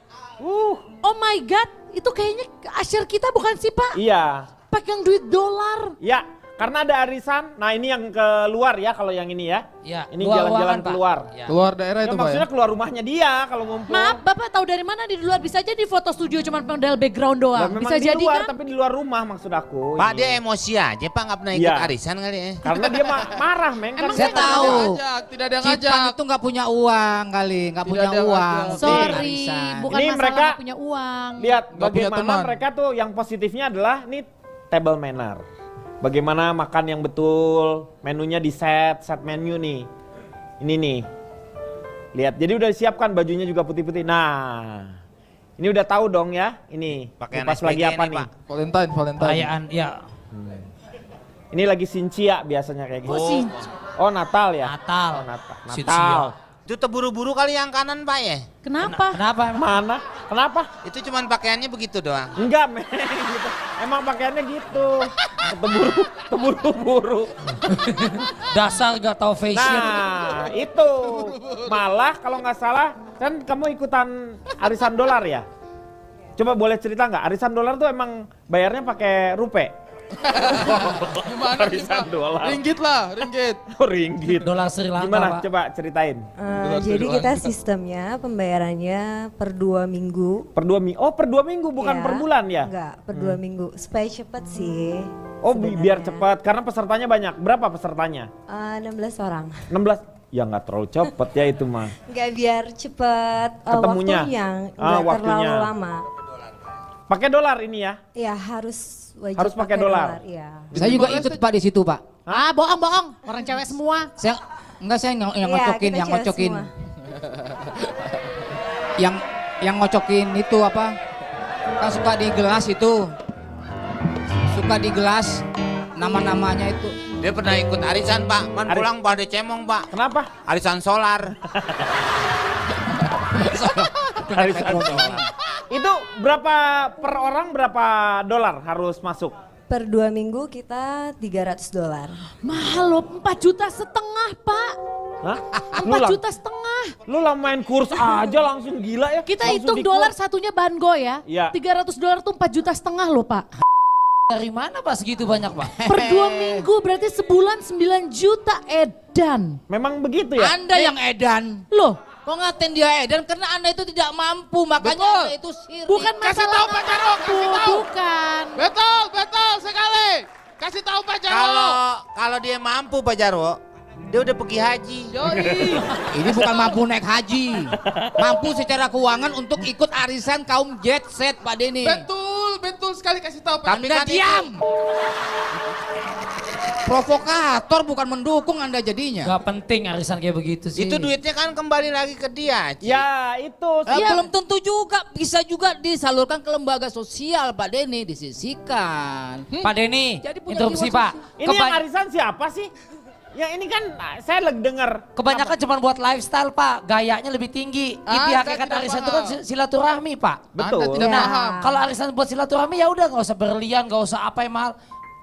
Oh my God, itu kayaknya asyir kita bukan sih Pak? Iya. Pakai yang duit dolar. Ya, karena ada arisan. Nah ini yang keluar ya kalau yang ini ya. Ya, Ini luar jalan-jalan ruangan, Pak. keluar. Ya. Keluar daerah Ya, itu Pak ya. maksudnya keluar rumahnya dia kalau ngumpul. Maaf, Bapak tahu dari mana di luar? Bisa aja di foto studio cuma model background Lah, doang. memang Bisa di jadi luar, kan? tapi di luar rumah maksud aku. Pak ini. dia emosi aja Pak, nggak pernah ikut Iya. arisan kali ya. Karena dia marah, Meng. Kan Saya dia tahu. Tidak ada yang Cipang ngajak. itu nggak punya uang kali, nggak Tidak punya ada yang uang. ngajak. untuk Sorry, arisan. bukan Ini masalah mereka nggak punya uang. Lihat Nggak punya bagaimana teman. mereka tuh yang positifnya adalah nih table manner. Bagaimana makan yang betul, menunya di set menu nih. Ini nih. Lihat, jadi udah disiapkan bajunya juga putih-putih. Nah, ini udah tahu dong ya. Ini Pakaian pas lagi SPG apa nih, nih? Pak. Valentine. Perayaan, ya. Ini lagi Sincia biasanya kayak gitu. Oh, sih. Oh Natal ya? Natal. Oh, Natal. Sincia. Itu terburu-buru kali yang kanan Pak ya. Kenapa? Kenapa emang? Mana? Kenapa? Itu cuman pakaiannya begitu doang. Enggak, Meng. Gitu. Emang pakaiannya gitu. Terburu-buru. Dasar gak tahu fashion. Nah, itu. Malah kalau nggak salah, kan kamu ikutan arisan dolar ya? Coba boleh cerita nggak? Arisan dolar tuh emang bayarnya pakai rupiah? Gimana sih, Arisan Pak? dolar. Ringgit lah, ringgit. Ringgit. Dolar Sri Lanka, Gimana? Pak. Coba ceritain. Jadi kita sistemnya pembayarannya per 2 minggu. Per 2 minggu. Oh, per 2 minggu bukan Ya. per bulan ya? Enggak, per 2 minggu. Supaya cepet sih. Oh, biar sebenarnya. cepat karena pesertanya banyak. Berapa pesertanya? 16 orang. 16. Ya nggak terlalu cepet ya itu mah. Enggak, biar cepet Ketemunya. waktunya. Ah, Enggak waktunya. terlalu lama. Pakai dolar ini ya? Ya harus wajib Harus pakai dolar. Iya. Saya juga ikut Pak di situ Pak. Ah, bohong. Orang cewek semua. Saya yang Iya, ngocokin, kita yang cewek ngocokin. semua. yang ngocokin itu apa? Kan suka di gelas itu. Suka di gelas nama-namanya itu. Dia pernah ikut arisan Pak, man pulang pada cemong Pak. Kenapa? Arisan solar. Arisan dolar. Itu berapa per orang berapa dolar harus masuk? Per 2 minggu kita $300. Mahal loh, 4,5 juta, Pak. Hah? 4,5 juta. Lu lah main kurs aja langsung gila ya. Kita Langsung hitung di dolar kurs. satunya bango ya. Iya. $300 tuh 4,5 juta loh, Pak. Dari mana Pak segitu banyak Pak? Per 2 minggu berarti sebulan 9 juta edan. Memang begitu ya? Anda yang edan. Loh, Kok ngatain dia edan karena Anda itu tidak mampu, makanya Betul. Anda itu sirik. bukan Kasih masalah tahu Pak Jarwo, kasih tahu. Bukan. Betul sekali. Kasih tahu Pak Jarwo. Kalau dia mampu Pak Jarwo, dia udah pergi haji. Yoi. Ini bukan mampu naik haji. Mampu secara keuangan untuk ikut arisan kaum jet set Pak Denny. Betul sekali kasih tahu Pak. Anda diam. Provokator bukan mendukung Anda jadinya. Gak penting arisan kayak begitu sih. Itu duitnya kan kembali lagi ke dia. Ci. Ya itu. Belum tentu juga, bisa juga disalurkan ke lembaga sosial Pak Denny, disisihkan. Pak Denny, Jadi punya interupsi jiwa Pak. Ini yang arisan siapa sih? Yang ini kan saya lagi dengar. Kebanyakan cuma buat lifestyle Pak, gayanya lebih tinggi. Inti Anda hakikat tidak arisan itu paham. kan silaturahmi Pak. Betul. Anda tidak Ya. paham. Kalau arisan buat silaturahmi ya udah nggak usah berlian, nggak usah apa yang mahal.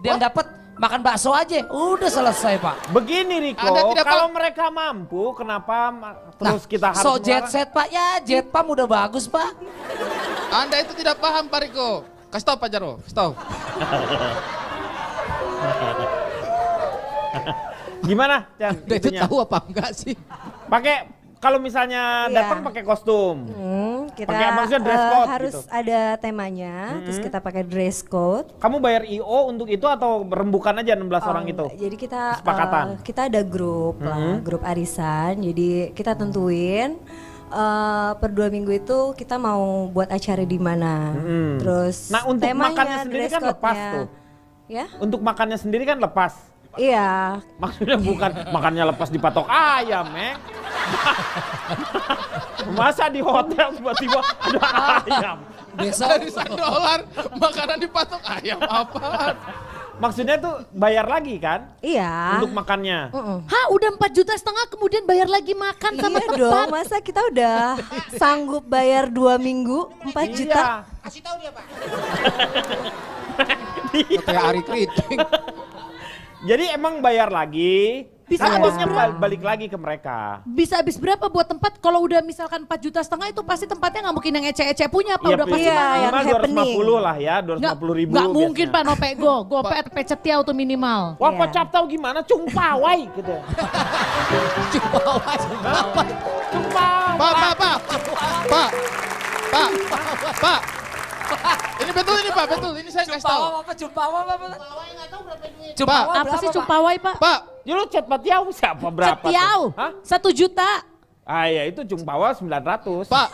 Dia yang dapat makan bakso aja, udah selesai Pak. Begini Riko, Anda tidak kalau paham. mereka mampu, kenapa terus kita harus So jet melarang? set Pak, ya jet pam udah bagus Pak. Anda itu tidak paham Pak Riko. Kasih tahu Pak Jarwo, kasih tahu. Gimana, Chan? Anda itu itunya? tahu apa enggak sih? Pakai kalau misalnya Iya. datang pakai kostum. Kita Pakai maksudnya dress code harus gitu. ada temanya, terus kita pakai dress code. Kamu bayar IO untuk itu atau rembukan aja 16 orang itu? Jadi kita Kesepakatan. kita ada grup lah, grup arisan. Jadi kita tentuin per 2 minggu itu kita mau buat acara di mana. Terus Nah, untuk temanya, makannya sendiri dress kan lepas code-nya. tuh. Ya? Untuk makannya sendiri kan lepas. Iya. Maksudnya bukan makannya lepas dipatok ayam, Masa di hotel tiba-tiba ada ayam? Besok Arisan dolar, makanan dipatok ayam apaan? Maksudnya tuh bayar lagi kan Iya. untuk makannya? Hah, udah 4,5 juta kemudian bayar lagi makan sama Iya tempat. dong, masa kita udah sanggup bayar 2 minggu 4 juta? Iya. Kasih tahu dia Pak. Iya. Kayak Ari Kriting. Jadi emang bayar lagi, Bisa kan habis uangnya berapa? balik lagi ke mereka. Bisa habis berapa buat tempat? Kalau udah misalkan 4,5 juta itu pasti tempatnya nggak mungkin yang ecek-ecek punya apa udah pasti Iya, mahal. yang minimal happening. 250 lah ya, 250 ribu. Nggak mungkin Pak biasanya. Nopego, gopet pecetiau tuh minimal. Wah, Iya. kocap tahu gimana? Cungpawai gitu. Cungpawai. Pak. Ini betul ini Pak, betul. Ini saya kasih tahu. apa? Jumpawa apa? Pak, Apa sih cumpawai Pak? Pak, Ya lu chat Patiau siapa berapa? tuh? Cetiau, Hah? 1 juta. Ah ya itu Cungpawa 900. Pak.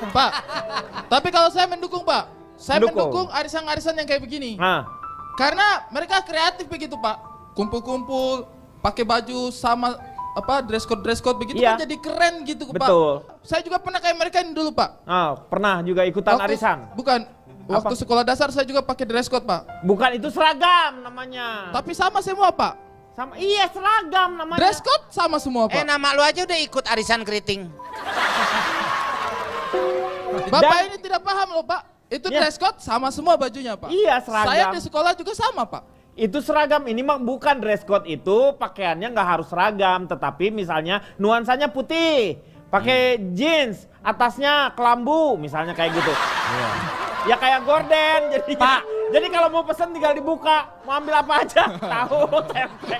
Pak. Tapi kalau saya mendukung Pak. Saya Mendukung. mendukung arisan-arisan yang kayak begini. Nah, Karena mereka kreatif begitu Pak. Kumpul-kumpul, pakai baju sama apa dress code begitu Iya. kan jadi keren gitu Pak. Betul. Saya juga pernah kayak mereka ini dulu Pak. pernah juga ikutan Waktu- arisan. Bukan. Waktu Apa? sekolah dasar saya juga pakai dress code Pak. Bukan itu seragam namanya. Tapi sama semua Pak. Sama iya seragam namanya. Dress code sama semua Pak. Nama lu aja udah ikut arisan keriting. Bapak Dan- ini tidak paham loh Pak. Itu Ya. dress code sama semua bajunya Pak. Iya, seragam. Saya di sekolah juga sama Pak. Itu seragam, ini mah bukan dress code itu pakaiannya nggak harus seragam, tetapi misalnya nuansanya putih, pakai jeans, atasnya kelambu, misalnya kayak gitu. Ya kayak gorden jadinya. Pak. Jadi kalau mau pesen tinggal dibuka, mau ambil apa aja. Tahu tempe.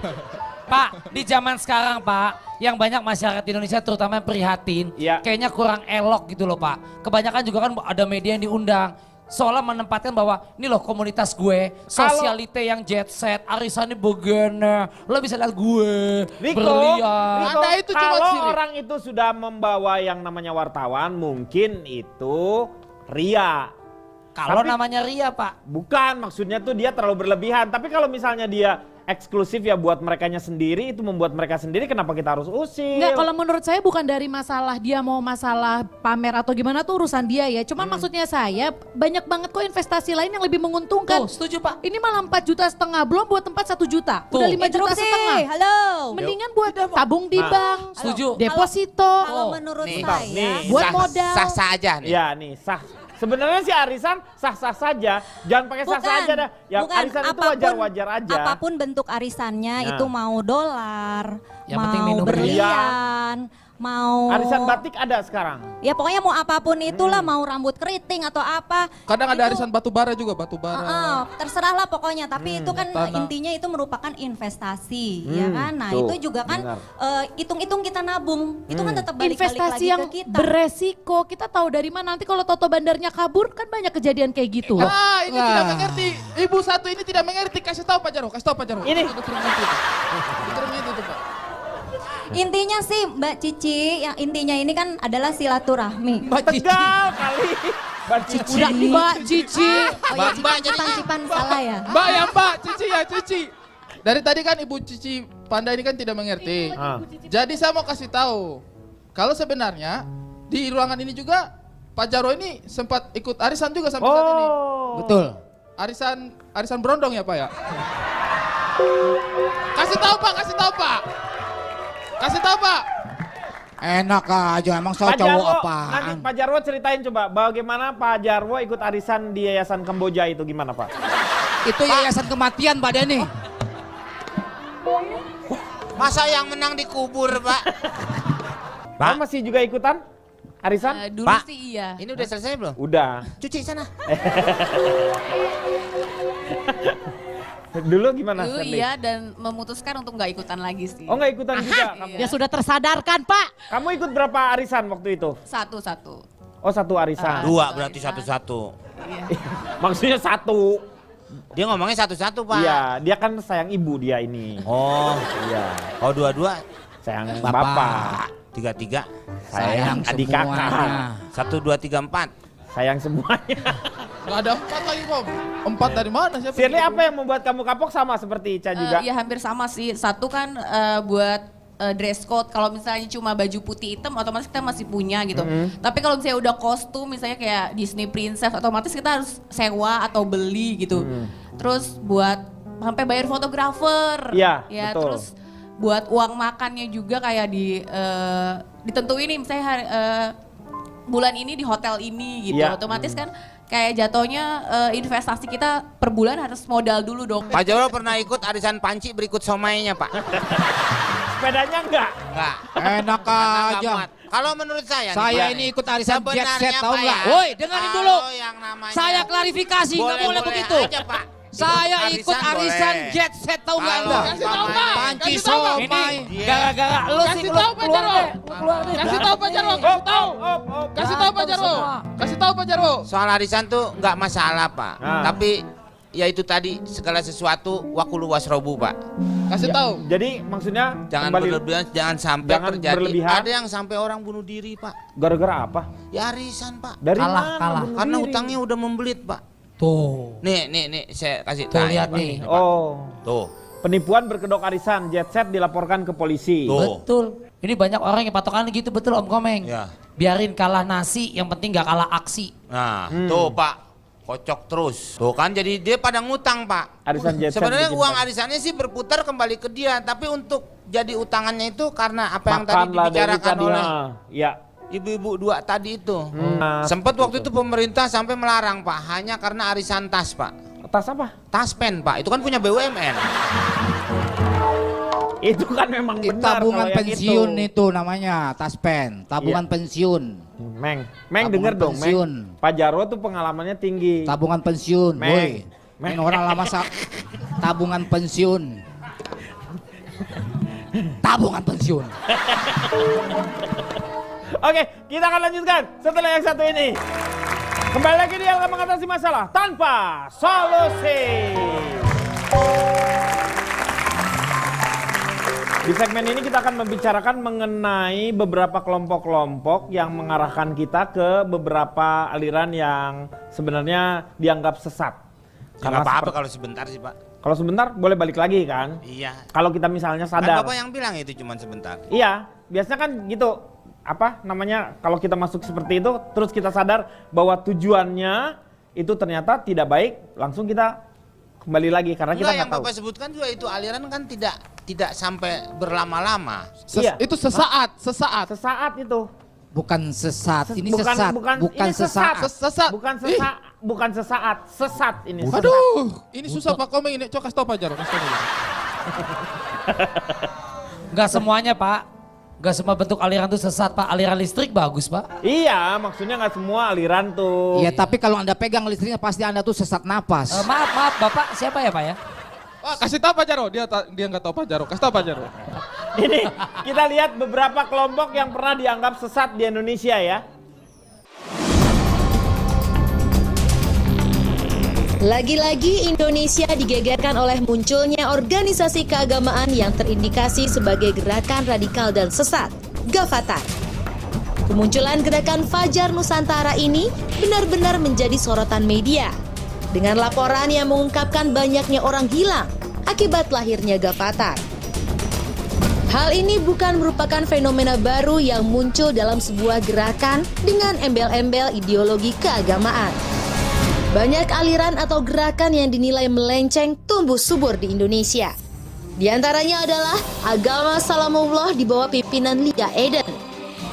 Pak, di zaman sekarang Pak, yang banyak masyarakat Indonesia terutama yang prihatin, Iya. kayaknya kurang elok gitu loh Pak. Kebanyakan juga kan ada media yang diundang. Seolah menempatkan bahwa ini loh komunitas gue, sosialite yang jet set, arisannya begene, lo bisa lihat gue, Niko, berlian. Anda itu cuma kalau sirik. orang itu sudah membawa yang namanya wartawan, mungkin itu ria. Kalau Tapi- namanya Ria Pak. Bukan, maksudnya tuh dia terlalu berlebihan. Tapi kalau misalnya dia eksklusif ya buat merekanya sendiri, itu membuat mereka sendiri, kenapa kita harus usir? Enggak, kalau menurut saya bukan dari masalah dia mau masalah pamer atau gimana tuh urusan dia ya. Cuman maksudnya saya banyak banget kok investasi lain yang lebih menguntungkan. Tuh, setuju Pak. Ini malah 4,5 juta, belum buat tempat 1 juta. Tuh. Udah 5,5 juta. Halo. Mendingan buat tabung di Nah, bank, setuju. deposito, Kalau menurut Nih. saya, buat modal. Sah-sah aja nih. Ya nih, sah. Sebenarnya sih arisan sah-sah saja. Jangan pakai sah-sah aja dah. Yang arisan itu wajar-wajar aja. Apapun bentuk arisannya Nah. itu mau dolar, Yang penting mau minum berlian, mau Arisan batik ada sekarang. ya pokoknya mau apapun itulah, mau rambut keriting atau apa. Kadang ada itu- arisan batu bara juga, batu bara. terserahlah pokoknya, tapi itu kan tanah. intinya itu merupakan investasi, ya kan? Nah, tuh, itu juga kan benar. hitung-hitung kita nabung, itu kan tetap balik investasi lagi yang ke kita. beresiko. Kita tahu dari mana nanti kalau toto bandarnya kabur kan banyak kejadian kayak gitu. Ah, ini tidak mengerti. Ibu satu ini tidak mengerti. Kasih tahu Pak Jarwo, kasih tahu Pak Jarwo. Ini. Itu turun itu. Itu turun itu tuh, Pak. Intinya sih Mbak Cici, yang intinya ini kan adalah silaturahmi. Mbak Cici. Tegal kali. Mbak Cici. Udah Mbak Cici. Oh ya, Cipan salah ya. Mbak ya Mbak, Cici ya Cici. Dari tadi kan Ibu Cici Panda ini kan tidak mengerti. Ah. Jadi saya mau kasih tahu. Kalau sebenarnya di ruangan ini juga Pak Jarwo ini sempat ikut arisan juga sampai saat ini. Oh. Betul. Arisan berondong ya Pak ya? Kasih tahu Pak, kasih tahu Pak. Kasih tahu Pak. Enak aja, emang saya Pak Jarwo, cowok nanti apaan? Pak Jarwo ceritain coba bagaimana Pak Jarwo ikut arisan di Yayasan Kamboja itu gimana Pak? Itu yayasan kematian Pak Denny. Masa yang menang dikubur, Pak? Pak masih juga ikutan arisan? Dulu Pak. sih iya. Ini udah selesai belum? Udah. Cuci sana. Dulu gimana? Dulu Shirley? iya dan memutuskan untuk nggak ikutan lagi sih. Oh nggak ikutan juga kamu? Ya sudah tersadarkan Pak. Kamu ikut berapa arisan waktu itu? Satu-satu. Oh satu arisan. Dua berarti satu-satu. Iya. Maksudnya satu. Dia ngomongnya satu-satu, Pak. Iya, dia kan sayang ibu dia ini. Oh, Iya, oh dua-dua. sayang Bapak. bapak. Tiga-tiga. Sayang adik kakak. semuanya. 1, 2, 3, 4. Sayang semuanya. Gak ada 4 lagi Om. 4 dari mana siapa? Shirley, apa yang membuat kamu kapok sama seperti Ica juga? Ya hampir sama sih. Satu kan buat dress code. Kalau misalnya cuma baju putih hitam otomatis kita masih punya gitu. Tapi kalau misalnya udah kostum misalnya kayak Disney Princess otomatis kita harus sewa atau beli gitu. Terus buat sampai bayar fotografer. Iya, Ya, betul. terus buat uang makannya juga kayak ditentuin nih misalnya bulan ini di hotel ini gitu. Iya. Otomatis kan kayak jatuhnya investasi kita per bulan harus modal dulu dong. Pak Jarwo pernah ikut arisan panci berikut somainya, Pak? Sepedanya enggak? Enggak. Enak Karena nggak aja. muat. Kalau menurut saya Saya nih, ini ikut arisan jet sebenarnya, set tahu Pak, nggak? ya, Woi, dengerin dulu. kalau yang namanya- Saya klarifikasi, nggak boleh begitu. aja, Pak. Saya ikut arisan boleh. jet set tahu nggak Kalau Anda? Kasih tahu, Pak. Panci Kasih tahu, Pak. somai. Iya. Gara-gara lu sih Kasih lu tahu Pak keluar Jarwo. deh. Lu keluar deh. Kasih tahu Pak Jarwo, kasih tahu. Kasih tahu Pak Jarwo. Kasih tahu Pak Jarwo. Soal arisan tuh nggak masalah, Pak. Nah. Tapi ya itu tadi segala sesuatu wakulu wasrobu, Pak. Kasih tahu. Jadi maksudnya Jangan kembali berlebihan, jangan sampai Jangan terjadi. berlebihan. Ada yang sampai orang bunuh diri, Pak. gara-gara apa? Ya arisan, Pak. Dari Kalah, mana kalah. bunuh Karena diri? hutangnya udah membelit, Pak. Tuh. Nih, saya kasih Tuh tahu, lihat Pak. nih. Pak. Oh, Tuh. penipuan berkedok arisan jet set dilaporkan ke polisi. Tuh. Betul. Ini banyak orang yang patokannya gitu betul Om Komeng. Ya. Biarin kalah nasi, yang penting gak kalah aksi. Nah, tuh, Pak. Kocok terus. Tuh kan jadi dia pada ngutang, Pak. Arisan jet set Sebenarnya bikin uang apa? arisannya sih berputar kembali ke dia, tapi untuk jadi utangannya itu karena apa yang tadi Makanlah dari dibicarakan tadi. oleh Ya. ibu-ibu dua tadi itu. Nah, Sempat waktu itu pemerintah sampai melarang, Pak, hanya karena arisan tas, Pak. tas apa? Taspen, Pak, itu kan punya BUMN. Itu kan memang benar Tabungan kalau yang pensiun itu. itu namanya, taspen, tabungan pensiun. Meng Tabungan denger dong, pensiun. Meng. Pak Jarwo tuh pengalamannya tinggi. Tabungan pensiun, Meng. woi. Meng. Ini orang lama tabungan pensiun. Tabungan pensiun. Oke, kita akan lanjutkan setelah yang satu ini. Kembali lagi di Elka Mengatasi Masalah Tanpa Solusi. Di segmen ini kita akan membicarakan mengenai beberapa kelompok-kelompok yang mengarahkan kita ke beberapa aliran yang sebenarnya dianggap sesat. Nggak apa-apa kalau sebentar sih Pak. Kalau sebentar boleh balik lagi kan? Iya. Kalau kita misalnya Kan sadar. Bapak yang bilang itu cuma sebentar. Iya, biasanya kan gitu. Apa namanya? Kalau kita masuk seperti itu, terus kita sadar bahwa tujuannya itu ternyata tidak baik, langsung kita kembali lagi karena kita Enggak, yang nggak tahu. Bapak sebutkan juga itu aliran kan tidak sampai berlama-lama. Iya. Itu sesaat. Sesaat itu. Bukan sesat, ini bukan, sesat. bukan, Bukan ini sesat. sesat. Bukan sesaat, bukan sesaat, sesat ini. Bukan. Sesat. Aduh, ini susah Pak Komeng ini. Coba kasih tau Pak Jarwo. Nggak semuanya Pak. Nggak semua bentuk aliran tuh sesat Pak. Aliran listrik bagus Pak. Iya, maksudnya nggak semua aliran tuh. Iya, tapi kalau Anda pegang listriknya pasti Anda tuh sesat napas. Maaf Bapak siapa ya Pak ya? Kasih tau Pak Jarwo. Dia nggak tahu Pak Jarwo. Kasih tau Pak Jarwo. Ini kita lihat beberapa kelompok yang pernah dianggap sesat di Indonesia ya. Lagi-lagi Indonesia digegerkan oleh munculnya organisasi keagamaan yang terindikasi sebagai gerakan radikal dan sesat, Gavatar. Kemunculan gerakan Fajar Nusantara ini benar-benar menjadi sorotan media. Dengan laporan yang mengungkapkan banyaknya orang hilang akibat lahirnya Gavatar. Hal ini bukan merupakan fenomena baru yang muncul dalam sebuah gerakan dengan embel-embel ideologi keagamaan. Banyak aliran atau gerakan yang dinilai melenceng tumbuh subur di Indonesia. Di antaranya adalah agama Salamullah di bawah pimpinan Lia Eden,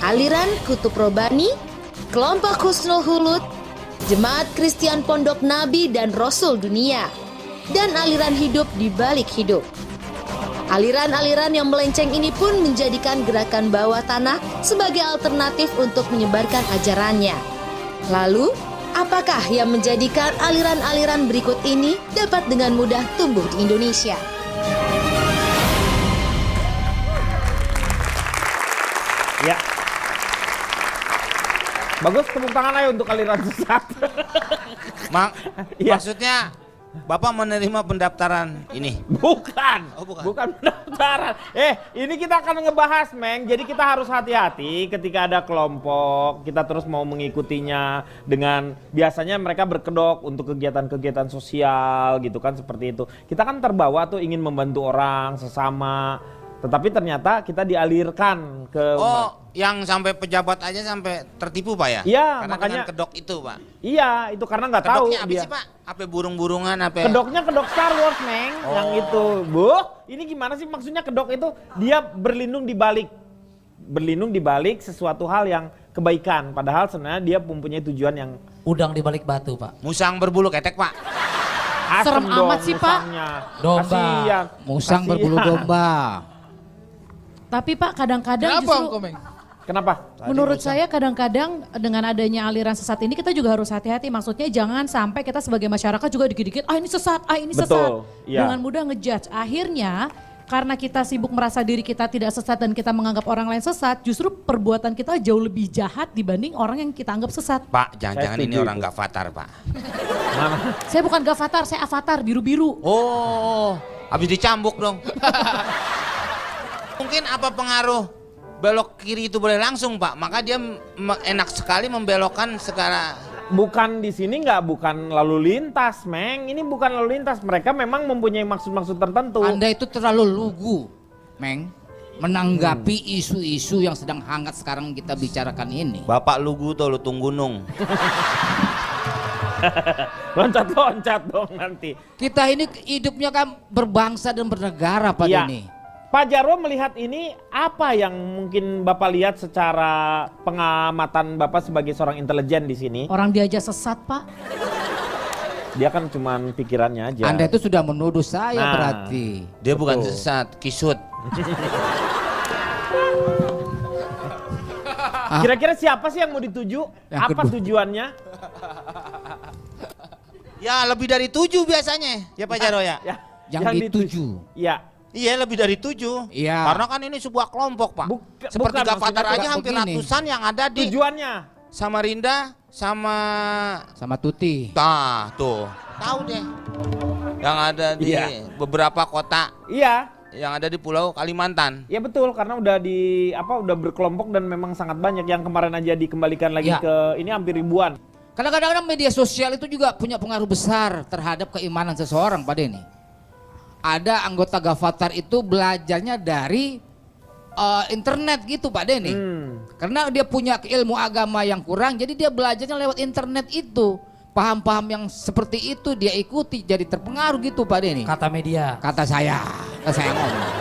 aliran Kutub Robani, kelompok Husnul Hulud, Jemaat Kristen Pondok Nabi dan Rasul Dunia, dan aliran hidup di balik hidup. Aliran-aliran yang melenceng ini pun menjadikan gerakan bawah tanah sebagai alternatif untuk menyebarkan ajarannya. Lalu, apakah yang menjadikan aliran-aliran berikut ini dapat dengan mudah tumbuh di Indonesia? Ya. Bagus, tepuk tangan aja untuk aliran sesat. Iya. Maksudnya Bapak menerima pendaftaran ini? Bukan. Oh, bukan. Bukan pendaftaran. Ini kita akan ngebahas, Meng. Jadi kita harus hati-hati ketika ada kelompok, kita terus mau mengikutinya dengan biasanya mereka berkedok untuk kegiatan-kegiatan sosial gitu kan, seperti itu. Kita kan terbawa tuh ingin membantu orang sesama. Tetapi ternyata kita dialirkan ke yang sampai pejabat aja sampai tertipu Pak ya? Iya, karena makanya dengan kedok itu Pak. Iya, itu karena nggak tahu Kedoknya apa dia. sih Pak? Apa burung-burungan apa? Kedoknya kedok Star Wars, Meng, yang itu. Bu, ini gimana sih maksudnya kedok itu? Dia berlindung di balik sesuatu hal yang kebaikan, padahal sebenarnya dia mempunyai tujuan yang Udang di balik batu Pak. Musang berbulu ketek Pak. asem Serem dong amat sih, Pak. musangnya. Domba. Kasian. Musang Kasian. berbulu domba. Tapi Pak kadang-kadang Kenapa Om justru Komeng? Kenapa? menurut saya kadang-kadang dengan adanya aliran sesat ini kita juga harus hati-hati. Maksudnya jangan sampai kita sebagai masyarakat juga dikit-dikit ini sesat, ini Betul, sesat. iya. Dengan mudah ngejudge. Akhirnya karena kita sibuk merasa diri kita tidak sesat dan kita menganggap orang lain sesat, justru perbuatan kita jauh lebih jahat dibanding orang yang kita anggap sesat. Pak, jangan-jangan Saya ini setuju orang itu. nggak fatar Pak. Mana? Saya bukan Gavatar, saya avatar biru-biru. Oh, habis dicambuk dong. Mungkin apa pengaruh belok kiri itu boleh langsung Pak, maka dia enak sekali membelokkan segala. Bukan di sini bukan lalu lintas, Meng. Ini bukan lalu lintas. Mereka memang mempunyai maksud-maksud tertentu. Anda itu terlalu lugu, Meng, menanggapi isu-isu yang sedang hangat sekarang kita bicarakan ini. Bapak lugu tuh lutung gunung. Loncat-loncat dong nanti. Kita ini hidupnya kan berbangsa dan bernegara Pak Iya. ini. Pak Jarwo melihat ini apa yang mungkin Bapak lihat secara pengamatan Bapak sebagai seorang intelijen di sini? Orang dia aja sesat Pak. Dia kan cuman pikirannya aja. Anda itu sudah menuduh saya Nah. berarti. Dia bukan Betul. sesat, kisut. Kira-kira siapa sih yang mau dituju? Yang Apa kedua. tujuannya? Ya lebih dari 7 biasanya, ya Pak Jarwo ya. Ya, Yang dituju. Ya. Iya lebih dari 7. Iya. Karena kan ini sebuah kelompok Pak. Seperti bukan, Gavatar maksudnya aja hampir begini. ratusan yang ada di Tujuannya. Samarinda sama Tuti. Nah, tuh. Tahu deh. Yang ada di Iya. beberapa kota Iya. yang ada di Pulau Kalimantan. Ya betul, karena udah udah berkelompok dan memang sangat banyak yang kemarin aja dikembalikan lagi Ya. ke ini hampir ribuan. Karena kadang-kadang media sosial itu juga punya pengaruh besar terhadap keimanan seseorang Pak Denny. Ada anggota Gavatar itu belajarnya dari internet gitu Pak Denny. Karena dia punya ilmu agama yang kurang, jadi dia belajarnya lewat internet itu. Paham-paham yang seperti itu dia ikuti, jadi terpengaruh gitu Pak Denny. Kata media. Kata saya ngomong.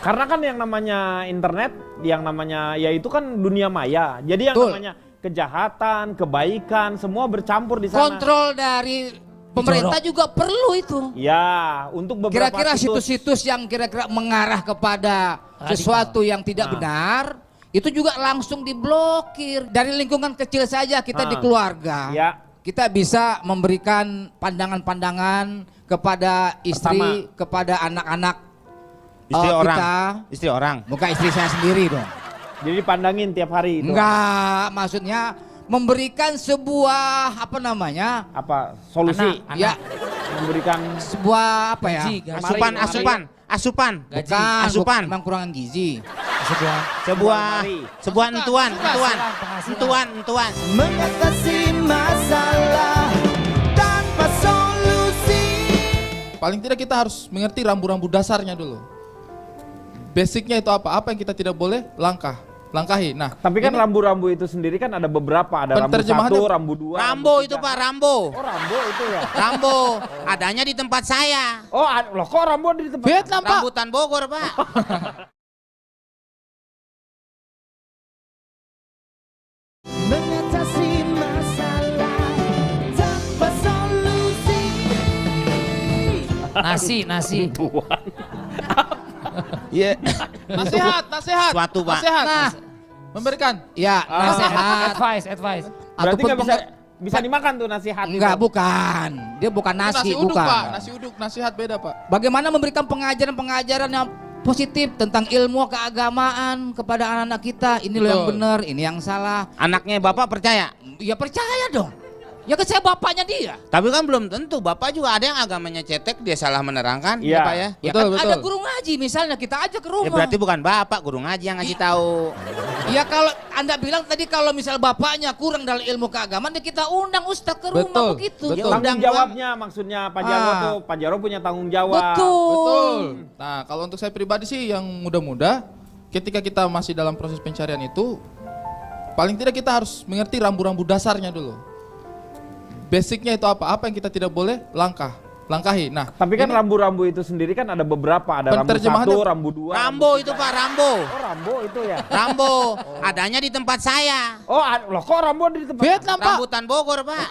Karena kan yang namanya internet, yang namanya ya itu kan dunia maya. Jadi yang Betul. namanya kejahatan, kebaikan, semua bercampur di sana. Kontrol dari pemerintah juga perlu itu. Ya, untuk beberapa Kira-kira situs-situs yang kira-kira mengarah kepada sesuatu yang tidak benar, itu juga langsung diblokir. Dari lingkungan kecil saja kita di keluarga, Ya. kita bisa memberikan pandangan-pandangan kepada istri, kepada anak-anak Istri orang. kita. Istri orang. Bukan istri saya sendiri dong. Jadi dipandangin tiap hari itu. Enggak, maksudnya memberikan sebuah apa namanya? Apa solusi? Ya, Memberikan sebuah apa ya? Gaji, gaji. Asupan, Mari. asupan, asupan. Bukan, Asupan. memang kurangan gizi. Sebuah entuan. Mengatasi masalah tanpa solusi. Paling tidak kita harus mengerti rambu-rambu dasarnya dulu. Basicnya itu apa? Apa yang kita tidak boleh langkahi. Nah, tapi kan ini rambu-rambu itu sendiri kan ada beberapa, ada rambu 1, Penerjemahannya- rambu 2. Rambo itu Pak, Rambo. Oh, rambu itu ya. Rambo, adanya di tempat saya. Oh, loh kok rambu ada di tempat? Vietnam Pak. Rambutan Bogor Pak. Mengatasi masalah tanpa solusi. Nasi. Iya. Nasihat. Suatu, Pak. Nasihat. Nah. Memberikan. Ya, nasihat. Advice. Berarti Ataupun nggak bisa dimakan tuh nasihat Enggak, itu. bukan. Dia bukan Itu nasi, uduk bukan. Pak. Nasi uduk, nasihat beda Pak. Bagaimana memberikan pengajaran-pengajaran yang positif tentang ilmu keagamaan kepada anak-anak kita. Ini loh yang Betul. benar, ini yang salah. Anaknya Bapak percaya? Ya percaya dong. Ya kan saya bapaknya dia. Tapi kan belum tentu. Bapak juga ada yang agamanya cetek, dia salah menerangkan, Iya. ya Pak ya? Ya Betul, kan ada betul. guru ngaji misalnya, kita aja ke rumah. Ya berarti bukan Bapak, guru ngaji yang ngasih tahu. Ya kalau Anda bilang tadi kalau misal bapaknya kurang dalam ilmu keagamaan, ya kita undang ustadz ke rumah Betul, begitu. betul. Ya Tanggung undang jawabnya maksudnya Pak Jarwo Ah. tuh. Pak Jarwo punya tanggung jawab. Betul. Nah, kalau untuk saya pribadi sih yang muda-muda, ketika kita masih dalam proses pencarian itu, paling tidak kita harus mengerti rambu-rambu dasarnya dulu. Basicnya itu apa? Apa yang kita tidak boleh langkahi. Nah, Tapi kan ini rambu-rambu itu sendiri kan ada beberapa, ada rambu 1, Penerjemahannya- rambu 2. Rambo itu Pak, Rambo. Oh, rambu itu ya. Rambo, adanya di tempat saya. Oh, loh kok rambu ada di tempat? Vietnam Pak. Rambutan Bogor Pak.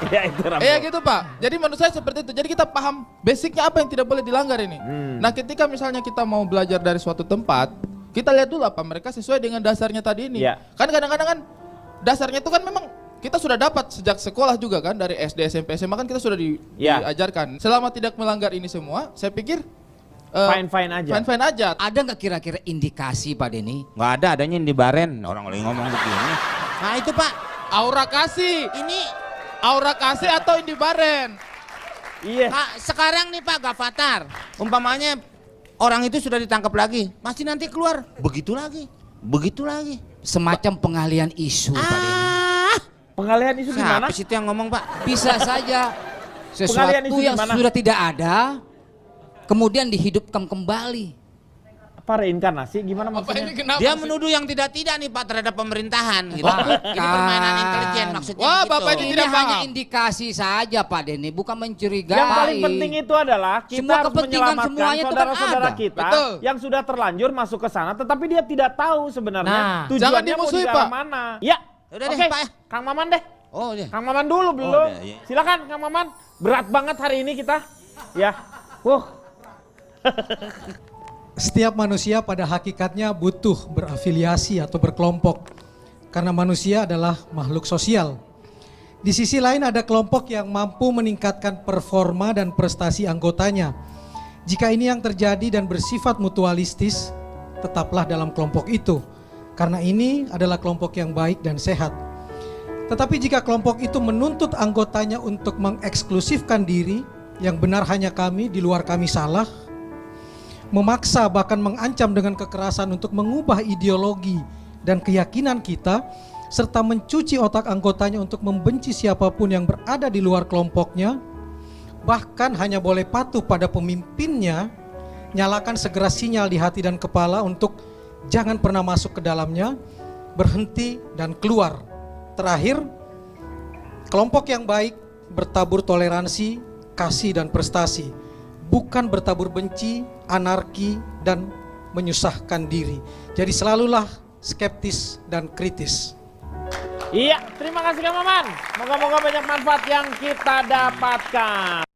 Ya itu rambu. Iya gitu Pak. Jadi menurut saya seperti itu. Jadi kita paham basicnya apa yang tidak boleh dilanggar ini. Nah, ketika misalnya kita mau belajar dari suatu tempat, kita lihat dulu apa mereka sesuai dengan dasarnya tadi ini. Iya. Kan kadang-kadang kan dasarnya itu kan memang kita sudah dapat sejak sekolah juga kan, dari SD, SMP, SMA kan kita sudah Iya. diajarkan. Selama tidak melanggar ini semua, saya pikir Fine-fine aja. Fine-fine aja. Ada nggak kira-kira indikasi Pak Denny? Nggak ada, adanya di Baren. Orang lagi ngomong begini. Nah itu Pak, Aura kasih. ini Aura kasih atau Indibaren? Iya. Pak, sekarang nih Pak Gavatar, umpamanya orang itu sudah ditangkap lagi, pasti nanti keluar begitu lagi. Semacam pengalihan isu Pak Denny. Pengalihan isu di mana? Siapa sih itu yang ngomong Pak? Bisa saja Pengalihan sesuatu isu yang di mana? sudah tidak ada kemudian dihidupkan kembali. Apa reinkarnasi? Gimana Apa maksudnya? ini kenapa Dia sih? menuduh yang tidak-tidak nih Pak terhadap pemerintahan gitu. Bukan. Ini permainan intelijen maksudnya Wah, begitu. Bapak ini Ini tidak hanya paham. indikasi saja Pak Denny, bukan mencurigai. Yang paling penting itu adalah kita Semua harus kepentingan menyelamatkan semuanya itu kan saudara-saudara ada. kita Betul. yang sudah terlanjur masuk ke sana, tetapi dia tidak tahu sebenarnya Nah. Jangan tujuannya mau dimusuhi, di arah Pak. mana. Ya, Udah deh, oke. Pak ya. Kang Maman deh. Oh iya. Kang Maman dulu belum. udah, iya. Silakan Kang Maman. Berat banget hari ini kita. Ya. Setiap manusia pada hakikatnya butuh berafiliasi atau berkelompok. Karena manusia adalah makhluk sosial. Di sisi lain ada kelompok yang mampu meningkatkan performa dan prestasi anggotanya. Jika ini yang terjadi dan bersifat mutualistis, tetaplah dalam kelompok itu. Karena ini adalah kelompok yang baik dan sehat. Tetapi jika kelompok itu menuntut anggotanya untuk mengeksklusifkan diri, yang benar hanya kami, di luar kami salah, memaksa bahkan mengancam dengan kekerasan untuk mengubah ideologi dan keyakinan kita, serta mencuci otak anggotanya untuk membenci siapapun yang berada di luar kelompoknya, bahkan hanya boleh patuh pada pemimpinnya, nyalakan segera sinyal di hati dan kepala untuk jangan pernah masuk ke dalamnya, berhenti dan keluar. Terakhir, kelompok yang baik bertabur toleransi, kasih dan prestasi, bukan bertabur benci, anarki dan menyusahkan diri. Jadi selalulah skeptis dan kritis. Iya, terima kasih Kang Maman. Moga-moga banyak manfaat yang kita dapatkan.